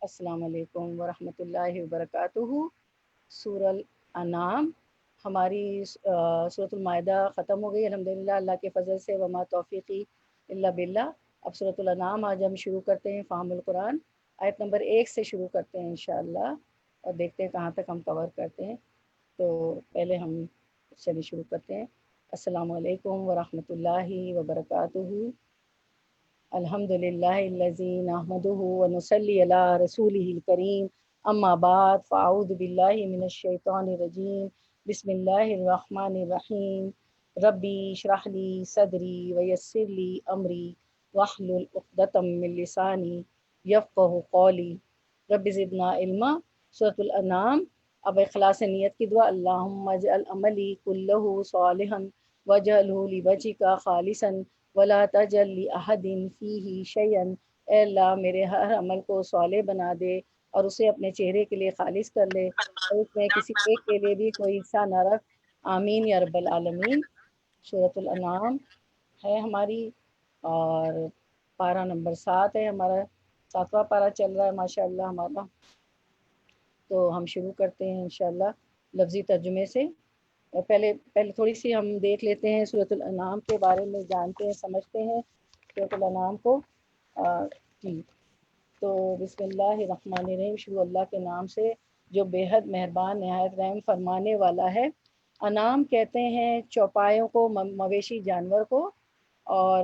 السلام علیکم ورحمۃ اللہ وبرکاتہ۔ سورہ الانعام ہماری سورۃ المائدہ ختم ہو گئی الحمدللہ اللہ کے فضل سے، وما توفیقی الا باللہ۔ اب سورۃ الانعام آج ہم شروع کرتے ہیں فہم القرآن، آیت نمبر 1 سے شروع کرتے ہیں انشاءاللہ، اور دیکھتے ہیں کہاں تک ہم کور کرتے ہیں۔ تو پہلے ہم چلیے شروع کرتے ہیں۔ السلام علیکم ورحمۃ اللہ وبرکاتہ۔ الحمد للہ الذی نحمده ونصلی علی رسولہ الکریم، اما بعد فاعوذ باللہ من الشیطان الرجیم، بسم اللہ الرحمن الرحیم۔ ربی اشرح لی صدری ویسر لی امری واحلل عقدۃ من لسانی یفقہوا قولی۔ رب زدنا علما۔ سورۃ الانعام۔ اب اخلاص نیت کی دعا، اللہم اجعل عملی کلہ صالحا واجعلہ لوجہک خالصا ولا تجعل لأحد فیہ شیئا۔ اے اللہ میرے ہر عمل کو صالح بنا دے اور اسے اپنے چہرے کے لیے خالص کر لے، اور اس میں کسی ایک کے لیے بھی کوئی حصہ نہ رکھ، آمین یا رب العالمین۔ سورۃ الانعام ہے ہماری، اور پارہ نمبر 7 ہے ہمارا، 7واں پارہ چل رہا ہے ماشاءاللہ ہمارا۔ تو ہم شروع کرتے ہیں انشاءاللہ لفظی ترجمے سے۔ پہلے تھوڑی سی ہم دیکھ لیتے ہیں سورۃ الانعام کے بارے میں، جانتے ہیں سمجھتے ہیں سورۃ الانعام کو۔ جی تو بسم اللہ الرحمن الرحیم، شروع اللہ کے نام سے جو بے حد مہربان نہایت رحم فرمانے والا ہے۔ انعام کہتے ہیں چوپایوں کو، مویشی جانور کو۔ اور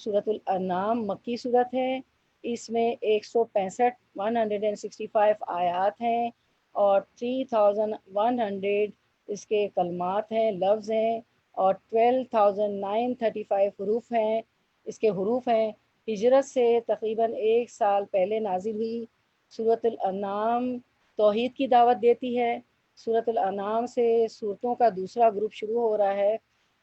سورۃ الانعام مکی صورت ہے، اس میں 165 آیات ہیں، اور 3100 اس کے کلمات ہیں، لفظ ہیں، اور 12,935 حروف ہیں، اس کے حروف ہیں۔ ہجرت سے تقریباً 1 سال پہلے نازل ہوئی۔ سورۃ الانعام توحید کی دعوت دیتی ہے۔ سورۃ الانعام سے سورتوں کا دوسرا گروپ شروع ہو رہا ہے۔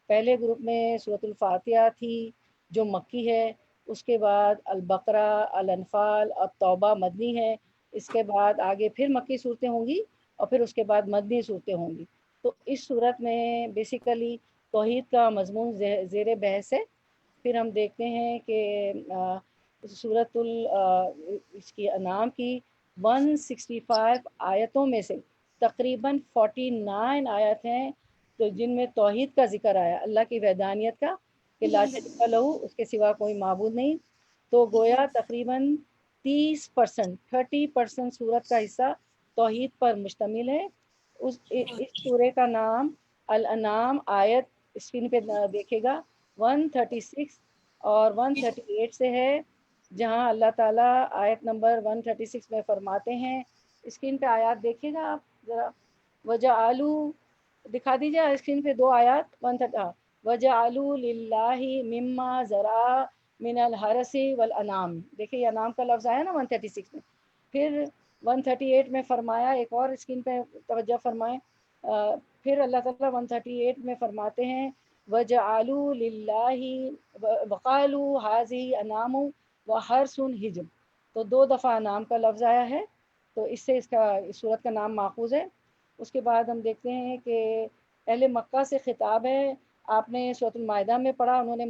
پہلے گروپ میں سورۃ الفاتحہ تھی جو مکی ہے، اس کے بعد البقرہ، الانفال اور توبہ مدنی ہے، اس کے بعد آگے پھر مکی صورتیں ہوں گی، اور پھر اس کے بعد مدنی صورتیں ہوں گی۔ تو اس صورت میں بیسیکلی توحید کا مضمون زیر بحث ہے۔ پھر ہم دیکھتے ہیں کہ سورۃ اس کی انعام کی 165 آیتوں میں سے تقریباً 49 آیت ہیں تو جن میں توحید کا ذکر آیا، اللہ کی وحدانیت کا، کہ لا شریک لہ، اس کے سوا کوئی معبود نہیں۔ تو گویا تقریباً 30% سورت کا حصہ توحید پر مشتمل ہے۔ اس سورے کا نام الانعام، آیت اسکرین پہ دیکھے گا 136 اور 138 سے ہے، جہاں اللہ تعالیٰ آیت نمبر 136 میں فرماتے ہیں، اسکرین پہ آیات دیکھیے گا آپ ذرا، وَجَعَلُوا، دکھا دیجیے اسکرین پہ 2 آیات، وَجَعَلُوا لِلَّهِ مِمَّا ذَرَا من الحرث والانعام، دیکھیے یہ انعام کا لفظ آیا نا 136 میں۔ پھر 138 میں فرمایا، ایک اور اسکرین پہ توجہ فرمائیں، پھر اللہ تعالیٰ 138 میں فرماتے ہیں وَجَعَلُوا لِلَّهِ وَقَالُوا هَذِهِ أَنْعَامٌ وَحَرْثٌ حِجْرٌ، تو 2 دفعہ انعام کا لفظ آیا ہے، تو اس سے اس سورت کا نام ماخوذ ہے۔ اس کے بعد ہم دیکھتے ہیں کہ اہل مکہ سے خطاب ہے۔ آپ نے سورۃ المائدہ میں پڑھا، انہوں نے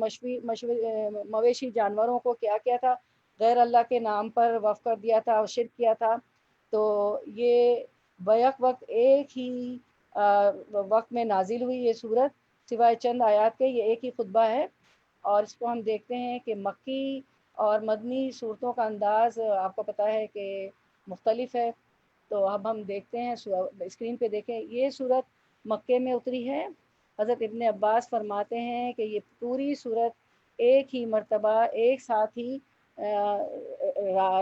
مویشی جانوروں کو کیا کیا تھا، غیر اللہ کے نام پر وقف کر دیا تھا اور شرک کیا تھا۔ تو یہ بیک وقت ایک ہی وقت میں نازل ہوئی یہ صورت، سوائے چند آیات کے، یہ ایک ہی خطبہ ہے۔ اور اس کو ہم دیکھتے ہیں کہ مکی اور مدنی صورتوں کا انداز آپ کو پتہ ہے کہ مختلف ہے۔ تو اب ہم دیکھتے ہیں، اسکرین پہ دیکھیں، یہ صورت مکے میں اتری ہے۔ حضرت ابن عباس فرماتے ہیں کہ یہ پوری صورت ایک ہی مرتبہ ایک ساتھ ہی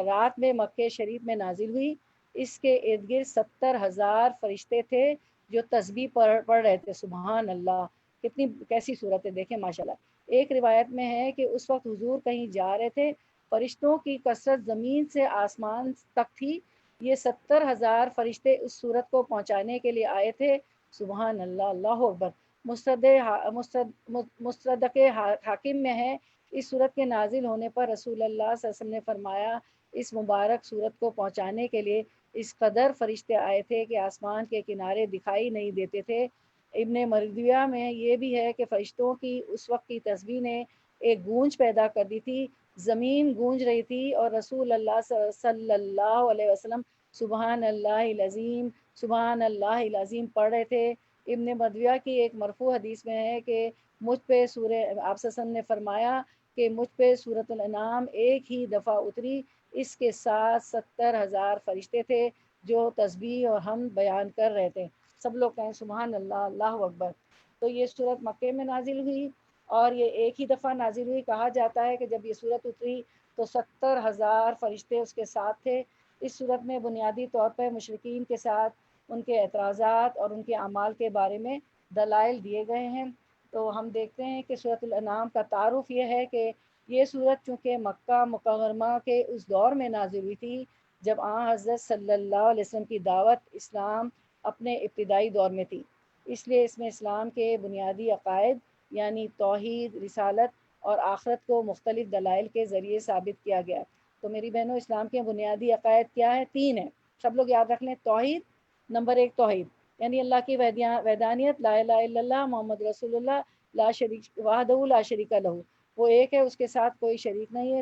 رات میں مکہ شریف میں نازل ہوئی۔ اس کے ارد گرد 70,000 فرشتے تھے جو تسبیح پڑھ رہے تھے، سبحان اللہ، کیسی صورت ہے دیکھیں ماشاءاللہ۔ ایک روایت میں ہے کہ اس وقت حضور کہیں جا رہے تھے، فرشتوں کی کثرت زمین سے آسمان تک تھی، یہ 70,000 فرشتے اس صورت کو پہنچانے کے لیے آئے تھے، سبحان اللہ، اللہ اکبر۔ مستدرک حاکم میں ہے، اس صورت کے نازل ہونے پر رسول اللہ صلی اللہ علیہ وسلم نے فرمایا، اس مبارک صورت کو پہنچانے کے لیے اس قدر فرشتے آئے تھے کہ آسمان کے کنارے دکھائی نہیں دیتے تھے۔ ابن مردویہ میں یہ بھی ہے کہ فرشتوں کی اس وقت کی تسبیح نے ایک گونج پیدا کر دی تھی، زمین گونج رہی تھی، اور رسول اللہ صلی اللہ علیہ وسلم سبحان اللہ العظیم سبحان اللہ العظیم پڑھ رہے تھے۔ ابن مردویہ کی ایک مرفوع حدیث میں ہے کہ مجھ پہ سورہ آپ صلی اللہ علیہ وسلم نے فرمایا کہ مجھ پہ سورۃ الانعام ایک ہی دفعہ اتری، اس کے ساتھ 70,000 فرشتے تھے جو تسبیح اور حمد بیان کر رہے تھے۔ سب لوگ کہیں سبحان اللہ، اللہ اکبر۔ تو یہ صورت مکے میں نازل ہوئی اور یہ ایک ہی دفعہ نازل ہوئی۔ کہا جاتا ہے کہ جب یہ صورت اتری تو 70,000 فرشتے اس کے ساتھ تھے۔ اس صورت میں بنیادی طور پر مشرکین کے ساتھ ان کے اعتراضات اور ان کے اعمال کے بارے میں دلائل دیے گئے ہیں۔ تو ہم دیکھتے ہیں کہ سورۃ الانعام کا تعارف یہ ہے کہ یہ صورت چونکہ مکہ مکرمہ کے اس دور میں نازل ہوئی تھی جب حضرت صلی اللہ علیہ وسلم کی دعوت اسلام اپنے ابتدائی دور میں تھی، اس لیے اس میں اسلام کے بنیادی عقائد یعنی توحید، رسالت اور آخرت کو مختلف دلائل کے ذریعے ثابت کیا گیا۔ تو میری بہنوں، اسلام کے بنیادی عقائد کیا ہے؟ 3 ہیں، سب لوگ یاد رکھ لیں۔ توحید، نمبر 1 توحید یعنی اللہ کی وحدانیت، لا الہ الا اللہ محمد رسول اللہ، لا شریک وحدہ لا شریک لہ، وہ ایک ہے، اس کے ساتھ کوئی شریک نہیں ہے،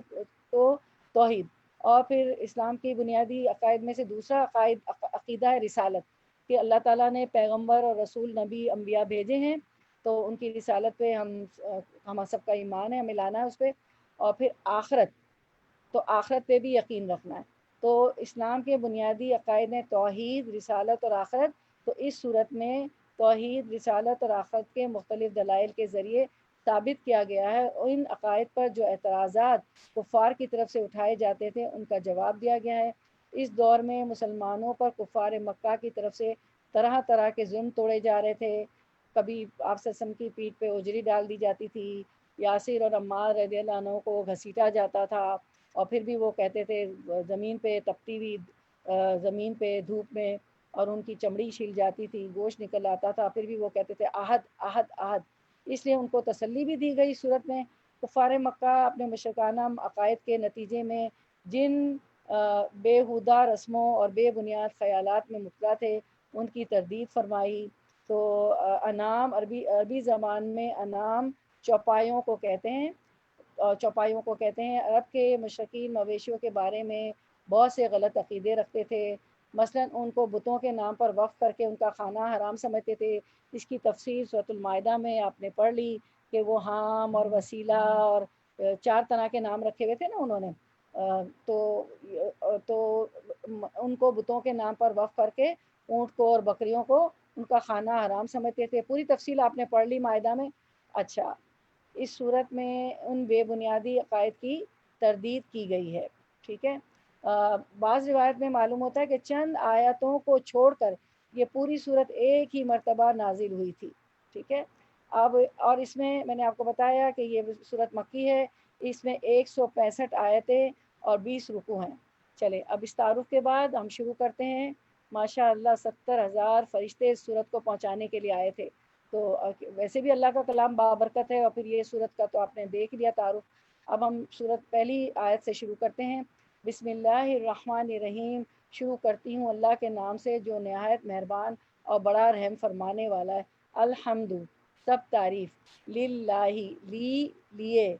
تو توحید۔ اور پھر اسلام کی بنیادی عقائد میں سے دوسرا عقیدہ ہے رسالت، کہ اللہ تعالیٰ نے پیغمبر اور رسول نبی انبیاء بھیجے ہیں، تو ان کی رسالت پہ ہم سب کا ایمان ہے، ہمیں لانا ہے اس پہ۔ اور پھر آخرت، تو آخرت پہ بھی یقین رکھنا ہے۔ تو اسلام کے بنیادی عقائد ہیں توحید، رسالت اور آخرت۔ تو اس صورت میں توحید، رسالت اور آخرت کے مختلف دلائل کے ذریعے ثابت کیا گیا ہے، اور ان عقائد پر جو اعتراضات کفار کی طرف سے اٹھائے جاتے تھے ان کا جواب دیا گیا ہے۔ اس دور میں مسلمانوں پر کفار مکہ کی طرف سے طرح طرح کے ظلم توڑے جا رہے تھے۔ کبھی آپ صلی اللہ علیہ وسلم کی پیٹھ پہ اجری ڈال دی جاتی تھی، یاسر اور عمار رضی اللہ عنہ کو گھسیٹا جاتا تھا، اور پھر بھی وہ کہتے تھے زمین پہ تپتی ہوئی زمین پہ دھوپ میں، اور ان کی چمڑی چھل جاتی تھی، گوشت نکل آتا تھا، پھر بھی وہ کہتے تھے احد احد احد۔ اس لیے ان کو تسلی بھی دی گئی صورت میں۔ کفار مکہ اپنے مشرکانہ عقائد کے نتیجے میں جن بےہودہ رسموں اور بے بنیاد خیالات میں مبتلا تھے ان کی تردید فرمائی۔ تو انعام عربی زبان میں انعام چوپایوں کو کہتے ہیں، چوپایوں کو کہتے ہیں۔ عرب کے مشرکین مویشیوں کے بارے میں بہت سے غلط عقیدے رکھتے تھے، مثلا ان کو بتوں کے نام پر وقف کر کے ان کا کھانا حرام سمجھتے تھے۔ اس کی تفسیر سورۃ المائدہ میں آپ نے پڑھ لی کہ وہ حام اور وسیلہ اور 4 طرح کے نام رکھے ہوئے تھے نا انہوں نے، تو ان کو بتوں کے نام پر وقف کر کے اونٹ کو اور بکریوں کو ان کا کھانا حرام سمجھتے تھے۔ پوری تفصیل آپ نے پڑھ لی مائدہ میں۔ اچھا، اس صورت میں ان بے بنیادی عقائد کی تردید کی گئی ہے، ٹھیک ہے۔ بعض روایت میں معلوم ہوتا ہے کہ چند آیتوں کو چھوڑ کر یہ پوری صورت ایک ہی مرتبہ نازل ہوئی تھی، ٹھیک ہے۔ اب اور اس میں نے آپ کو بتایا کہ یہ صورت مکی ہے، اس میں 165 آیتیں اور 20 رکوع ہیں۔ چلے اب اس تعارف کے بعد ہم شروع کرتے ہیں۔ ماشاء اللہ 70,000 فرشتے اس صورت کو پہنچانے کے لیے آئے تھے۔ تو ویسے بھی اللہ کا کلام بابرکت ہے، اور پھر یہ صورت کا تو آپ نے دیکھ لیا تعارف۔ اب ہم صورت پہلی آیت سے شروع کرتے ہیں۔ بسم اللہ الرحمن الرحیم، شروع کرتی ہوں اللہ کے نام سے جو نہایت مہربان اور بڑا رحم فرمانے والا ہے۔ الحمد، سب تعریف، للہ، لیے،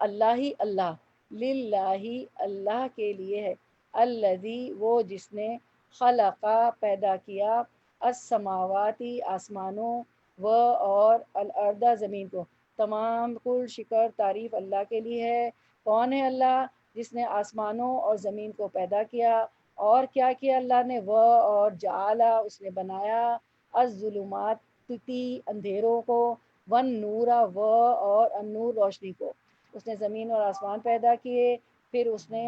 اللہ ہی اللہ، للہ اللہ کے لیے ہے، الذی وہ جس نے خلقا پیدا کیا، السماواتی آسمانوں، و اور الارض زمین کو۔ تمام کل شکر تعریف اللہ کے لیے ہے۔ کون ہے اللہ؟ جس نے آسمانوں اور زمین کو پیدا کیا، اور کیا کیا اللہ نے؟ وہ اور جعلا اس نے بنایا، الظلمات اندھیروں کو، ون نورا و اور النور روشنی کو۔ اس نے زمین اور آسمان پیدا کیے، پھر اس نے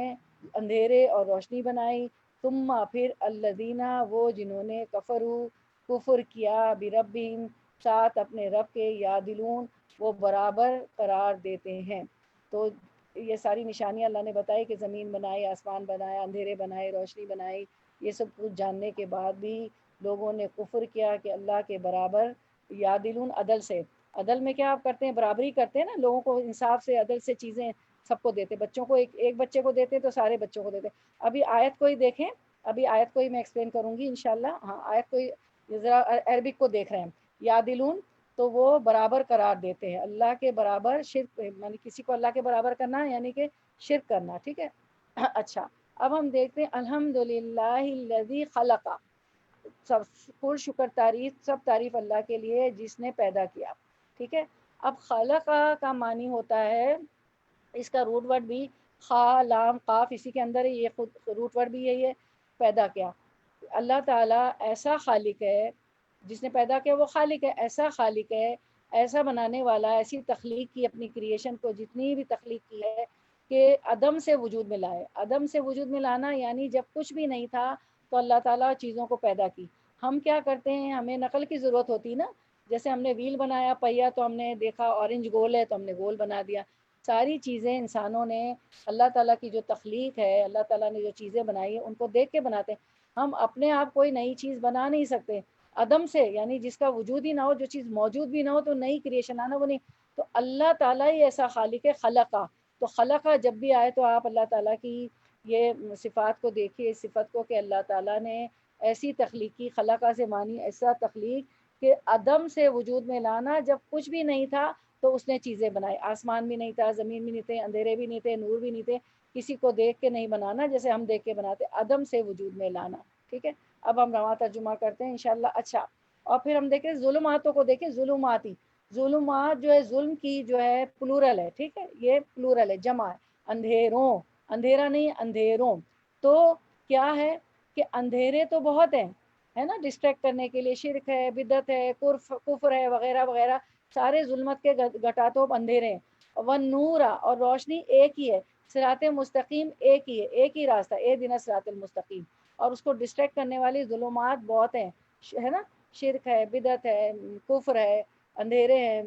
اندھیرے اور روشنی بنائی۔ ثم پھر الذین وہ جنہوں نے کفر کیا، بربہم ساتھ اپنے رب کے، یعدلون وہ برابر قرار دیتے ہیں۔ تو یہ ساری نشانیاں اللہ نے بتائی کہ زمین بنائی، آسمان بنایا، اندھیرے بنائے، روشنی بنائی۔ یہ سب کچھ جاننے کے بعد بھی لوگوں نے کفر کیا کہ اللہ کے برابر، یعدلون عدل سے۔ عدل میں کیا آپ کرتے ہیں؟ برابری کرتے ہیں نا، لوگوں کو انصاف سے عدل سے چیزیں سب کو دیتے، بچوں کو ایک بچے کو دیتے تو سارے بچوں کو دیتے۔ ابھی آیت کو ہی دیکھیں، ابھی آیت کو ہی میں ایکسپلین کروں گی انشاءاللہ۔ ہاں آیت کو ہی ذرا عربک کو دیکھ رہے ہیں۔ یعدلون تو وہ برابر قرار دیتے ہیں اللہ کے برابر شرک، یعنی کسی کو اللہ کے برابر کرنا یعنی کہ شرک کرنا، ٹھیک ہے۔ اچھا، اب ہم دیکھتے ہیں الحمدللہ الذی خلق، سب پر شکر تعریف، سب تعریف اللہ کے لیے جس نے پیدا کیا، ٹھیک ہے۔ اب خلق کا معنی ہوتا ہے، اس کا روٹ ورڈ بھی خا لام قاف اسی کے اندر ہے، یہ خود روٹ ورڈ بھی یہی ہے، پیدا کیا۔ اللہ تعالیٰ ایسا خالق ہے، جس نے پیدا کیا وہ خالق ہے، ایسا خالق ہے، ایسا بنانے والا، ایسی تخلیق کی اپنی کریشن کو، جتنی بھی تخلیق کی ہے کہ عدم سے وجود میں لائے۔ عدم سے وجود میں لانا یعنی جب کچھ بھی نہیں تھا تو اللہ تعالیٰ چیزوں کو پیدا کی۔ ہم کیا کرتے ہیں، ہمیں نقل کی ضرورت ہوتی نا، جیسے ہم نے ویل بنایا پہیا، تو ہم نے دیکھا اورنج گول ہے تو ہم نے گول بنا دیا۔ ساری چیزیں انسانوں نے اللہ تعالیٰ کی جو تخلیق ہے، اللہ تعالیٰ نے جو چیزیں بنائی ہیں ان کو دیکھ کے بناتے ہیں۔ ہم اپنے آپ کوئی نئی چیز بنا نہیں سکتے عدم سے، یعنی جس کا وجود ہی نہ ہو، جو چیز موجود بھی نہ ہو تو نئی کریشن آنا وہ نہیں۔ تو اللہ تعالیٰ ہی ایسا خالق ہے، خلقہ، تو خلقہ جب بھی آئے تو آپ اللہ تعالیٰ کی یہ صفات کو دیکھیے، اس صفت کو کہ اللہ تعالیٰ نے ایسی تخلیق کی، خلقہ سے مانی ایسا تخلیق کہ عدم سے وجود میں لانا، جب کچھ بھی نہیں تھا تو اس نے چیزیں بنائی، آسمان بھی نہیں تھا، زمین بھی نہیں تھے، اندھیرے بھی نہیں تھے، نور بھی نہیں تھے، کسی کو دیکھ کے نہیں بنانا جیسے ہم دیکھ کے بناتے، عدم سے وجود میں لانا، ٹھیک ہے۔ اب ہم رواں ترجمہ کرتے ہیں انشاءاللہ۔ اچھا، اور پھر ہم دیکھیں ظلماتوں کو، دیکھیں ظلماتی، ظلمات جو ہے ظلم کی جو ہے پلورل ہے، ٹھیک ہے، یہ پلورل ہے، جمع ہے، اندھیروں، اندھیرا نہیں اندھیروں، تو کیا ہے کہ اندھیرے تو بہت ہیں، ہے نا، ڈسٹریکٹ کرنے کے لیے، شرک ہے، بدعت ہے، کفر ہے، وغیرہ وغیرہ، سارے ظلمت کے گھٹاتوپ اندھیرے ہیں۔ ون اور روشنی ایک ہی ہے، صراط مستقیم ایک ہی ہے، ایک ہی راستہ، اہدنا الصراط المستقیم، اور اس کو ڈسٹریکٹ کرنے والی ظلمات بہت ہیں، ہے نا، شرک ہے، بدعت ہے، کفر ہے، اندھیرے ہیں،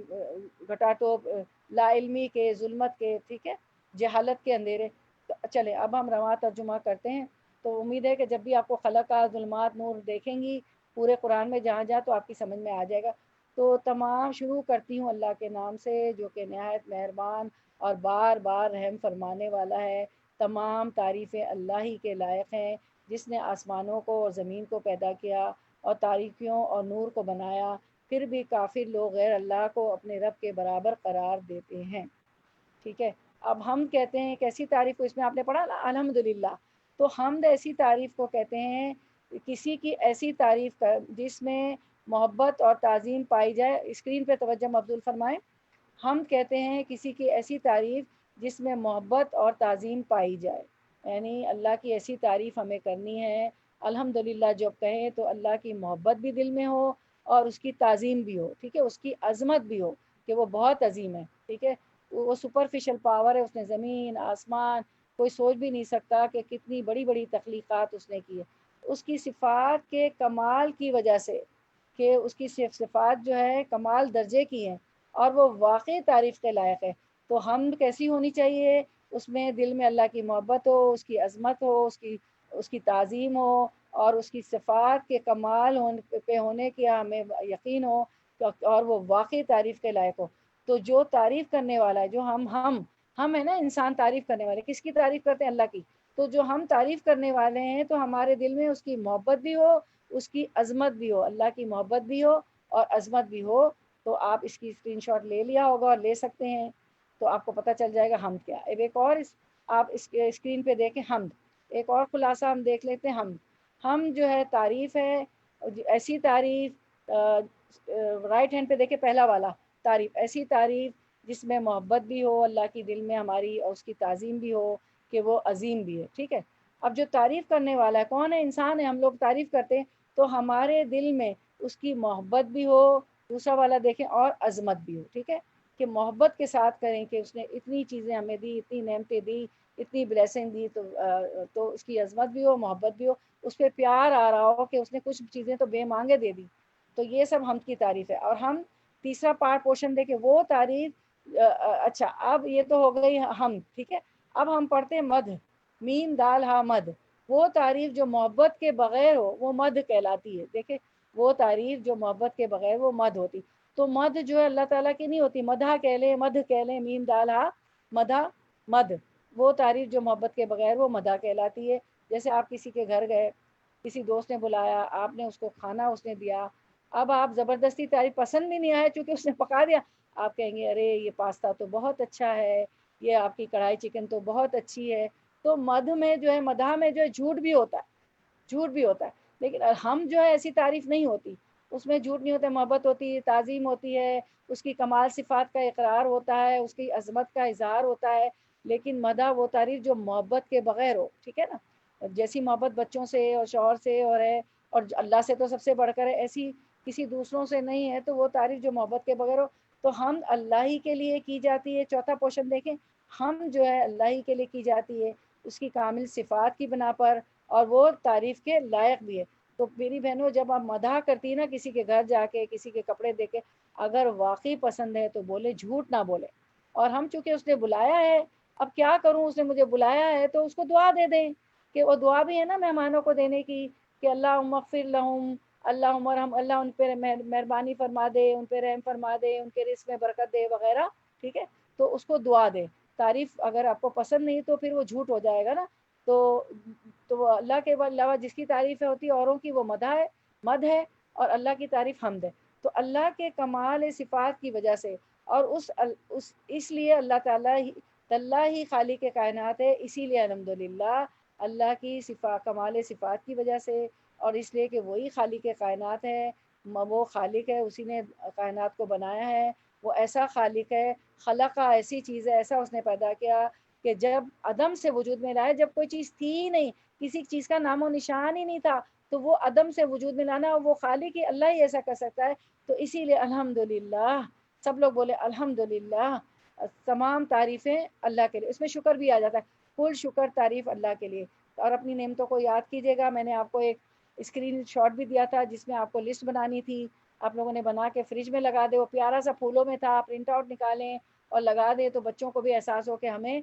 گھٹاٹوپ، لا علمی کے، ظلمت کے، ٹھیک ہے، جہالت کے اندھیرے۔ چلے اب ہم رواں ترجمہ کرتے ہیں۔ تو امید ہے کہ جب بھی آپ کو خلق کا ظلمات نور دیکھیں گی پورے قرآن میں جہاں جہاں، تو آپ کی سمجھ میں آ جائے گا۔ تو تمام شروع کرتی ہوں اللہ کے نام سے جو کہ نہایت مہربان اور بار بار رحم فرمانے والا ہے۔ تمام تعریفیں اللہ ہی کے لائق ہیں، جس نے آسمانوں کو اور زمین کو پیدا کیا اور تاریکیوں اور نور کو بنایا، پھر بھی کافر لوگ غیر اللہ کو اپنے رب کے برابر قرار دیتے ہیں، ٹھیک ہے۔ اب ہم کہتے ہیں کیسی تعریف کو، اس میں آپ نے پڑھا نا الحمدللہ، تو حمد ایسی تعریف کو کہتے ہیں، کسی کی ایسی تعریف کا جس میں محبت اور تعظیم پائی جائے۔ اسکرین پہ توجہ مبذول فرمائیں۔ ہم کہتے ہیں کسی کی ایسی تعریف جس میں محبت اور تعظیم پائی جائے، یعنی اللہ کی ایسی تعریف ہمیں کرنی ہے، الحمدللہ جب کہیں تو اللہ کی محبت بھی دل میں ہو اور اس کی تعظیم بھی ہو، ٹھیک ہے، اس کی عظمت بھی ہو کہ وہ بہت عظیم ہے، ٹھیک ہے، وہ سپرفیشل پاور ہے، اس نے زمین آسمان، کوئی سوچ بھی نہیں سکتا کہ کتنی بڑی بڑی تخلیقات اس نے کی ہے، اس کی صفات کے کمال کی وجہ سے، کہ اس کی صفات جو ہے کمال درجے کی ہیں اور وہ واقعی تعریف کے لائق ہے۔ تو حمد کیسی ہونی چاہیے، اس میں دل میں اللہ کی محبت ہو، اس کی عظمت ہو، اس کی تعظیم ہو، اور اس کی صفات کے کمال پہ ہونے کی ہمیں یقین ہو، اور وہ واقعی تعریف کے لائق ہو۔ تو جو تعریف کرنے والا ہے، جو ہم ہے نا انسان، تعریف کرنے والے کس کی تعریف کرتے ہیں، اللہ کی۔ تو جو ہم تعریف کرنے والے ہیں تو ہمارے دل میں اس کی محبت بھی ہو، اس کی عظمت بھی ہو، اللہ کی محبت بھی ہو اور عظمت بھی ہو۔ تو آپ اس کی اسکرین شاٹ لے لیا ہوگا اور لے سکتے ہیں، تو آپ کو پتہ چل جائے گا حمد کیا۔ اب ایک اور آپ اس کے اسکرین پہ دیکھیں حمد، ایک اور خلاصہ ہم دیکھ لیتے ہیں۔ ہم جو ہے تعریف ہے، ایسی تعریف، رائٹ ہینڈ پہ دیکھیں پہلا والا، تعریف، ایسی تعریف جس میں محبت بھی ہو اللہ کی دل میں ہماری، اور اس کی تعظیم بھی ہو کہ وہ عظیم بھی ہے، ٹھیک ہے۔ اب جو تعریف کرنے والا ہے کون ہے، انسان ہے، ہم لوگ تعریف کرتے ہیں، تو ہمارے دل میں اس کی محبت بھی ہو، دوسرا والا دیکھیں، اور عظمت بھی ہو، ٹھیک ہے، کہ محبت کے ساتھ کریں کہ اس نے اتنی چیزیں ہمیں دی، اتنی نعمتیں دی، اتنی بلیسنگ دی، تو اس کی عظمت بھی ہو، محبت بھی ہو، اس پہ پیار آ رہا ہو کہ اس نے کچھ چیزیں تو بے مانگے دے دی۔ تو یہ سب حمد کی تعریف ہے۔ اور ہم تیسرا پارٹ پورشن دیکھیں، وہ تعریف، اچھا اب یہ تو ہو گئی حمد، ٹھیک ہے۔ اب ہم پڑھتے ہیں مدح، میم دال ہا مد، وہ تعریف جو محبت کے بغیر ہو وہ مد کہلاتی ہے، دیکھیں، وہ تعریف جو محبت کے بغیر وہ مد ہوتی۔ تو مد جو ہے اللہ تعالیٰ کی نہیں ہوتی، مدح کہہ لیں، مدح کہہ لیں، میم دال ہا مدح، مد، وہ تعریف جو محبت کے بغیر وہ مدح کہلاتی ہے۔ جیسے آپ کسی کے گھر گئے، کسی دوست نے بلایا، آپ نے اس کو کھانا اس نے دیا، اب آپ زبردستی تعریف پسند بھی نہیں آئے چونکہ اس نے پکا دیا، آپ کہیں گے ارے یہ پاستا تو بہت اچھا ہے، یہ آپ کی کڑھائی چکن تو بہت اچھی ہے۔ تو مدح میں جو ہے، مدح میں جو ہے جھوٹ بھی ہوتا ہے، جھوٹ بھی ہوتا ہے، لیکن ہم جو ہے ایسی تعریف نہیں ہوتی، اس میں جھوٹ نہیں ہوتا، محبت ہوتی ہے، تعظیم ہوتی ہے، اس کی کمال صفات کا اقرار ہوتا ہے، اس کی عظمت کا اظہار ہوتا ہے۔ لیکن مدح وہ تعریف جو محبت کے بغیر ہو، ٹھیک ہے نا، جیسی محبت بچوں سے اور شوہر سے اور ہے، اور اللہ سے تو سب سے بڑھ کر ہے، ایسی کسی دوسروں سے نہیں ہے، تو وہ تعریف جو محبت کے بغیر ہو، تو ہم اللہ ہی کے لیے کی جاتی ہے۔ چوتھا پورشن دیکھیں، ہم جو ہے اللہ ہی کے لیے کی جاتی ہے، اس کی کامل صفات کی بنا پر، اور وہ تعریف کے لائق بھی ہے۔ تو میری بہنوں، جب آپ مدح کرتی ہیں نا کسی کے گھر جا کے، کسی کے کپڑے دیکھ کے، اگر واقعی پسند ہے تو بولے، جھوٹ نہ بولے۔ اور ہم چونکہ اس نے بلایا ہے، اب کیا کروں، اس نے مجھے بلایا ہے تو اس کو دعا دے دیں، کہ وہ دعا بھی ہے نا مہمانوں کو دینے کی، کہ اللہم اغفر لہم، اللہم ارحم، اللہ ان پہ مہربانی فرما دے، ان پہ رحم فرما دے، ان کے رزق میں برکت دے وغیرہ، ٹھیک ہے، تو اس کو دعا دے۔ تعریف اگر آپ کو پسند نہیں تو پھر وہ جھوٹ ہو جائے گا نا۔ تو وہ اللہ کے علاوہ جس کی تعریف ہوتی ہے اوروں کی، وہ مدح ہے، مد ہے، اور اللہ کی تعریف حمد ہے۔ تو اللہ کے کمال صفات کی وجہ سے، اور اس لیے اللہ تعالیٰ اللہ ہی خالق کائنات ہے، اسی لیے الحمدللہ اللہ کی کمال صفات کی وجہ سے، اور اس لیے کہ وہی خالق کائنات ہے، وہ خالق ہے، اسی نے کائنات کو بنایا ہے، وہ ایسا خالق ہے، خلق ایسی چیز ہے، ایسا اس نے پیدا کیا کہ جب عدم سے وجود میں لائے، جب کوئی چیز تھی ہی نہیں، کسی چیز کا نام و نشان ہی نہیں تھا، تو وہ عدم سے وجود میں لانا، وہ خالق ہی اللہ ہی ایسا کر سکتا ہے۔ تو اسی لیے الحمدللہ، سب لوگ بولے الحمدللہ، تمام تعریفیں اللہ کے لیے، اس میں شکر بھی آ جاتا ہے، کل شکر تعریف اللہ کے لیے۔ اور اپنی نعمتوں کو یاد کیجیے گا، میں نے آپ کو ایک اسکرین شاٹ بھی دیا تھا جس میں آپ کو لسٹ بنانی تھی، آپ لوگوں نے بنا کے فریج میں لگا دے، وہ پیارا سا پھولوں میں تھا، پرنٹ آؤٹ نکالیں اور لگا دیں، تو بچوں کو بھی احساس ہو کہ ہمیں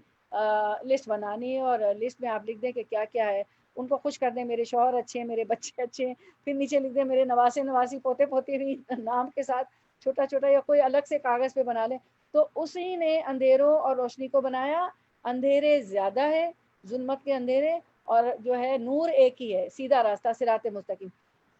لسٹ بنانی ہے، اور لسٹ میں آپ لکھ دیں کہ کیا کیا ہے، ان کو خوش کر دیں، میرے شوہر اچھے ہیں، میرے بچے اچھے ہیں، پھر نیچے لکھ دیں میرے نواسے نواسی پوتے پوتی بھی نام کے ساتھ چھوٹا چھوٹا، یا کوئی الگ سے کاغذ پہ بنا لیں۔ تو اسی نے اندھیروں اور روشنی کو بنایا، اندھیرے زیادہ ہے، ظلمت کے اندھیرے، اور جو ہے نور ایک ہی ہے، سیدھا راستہ صراط مستقیم،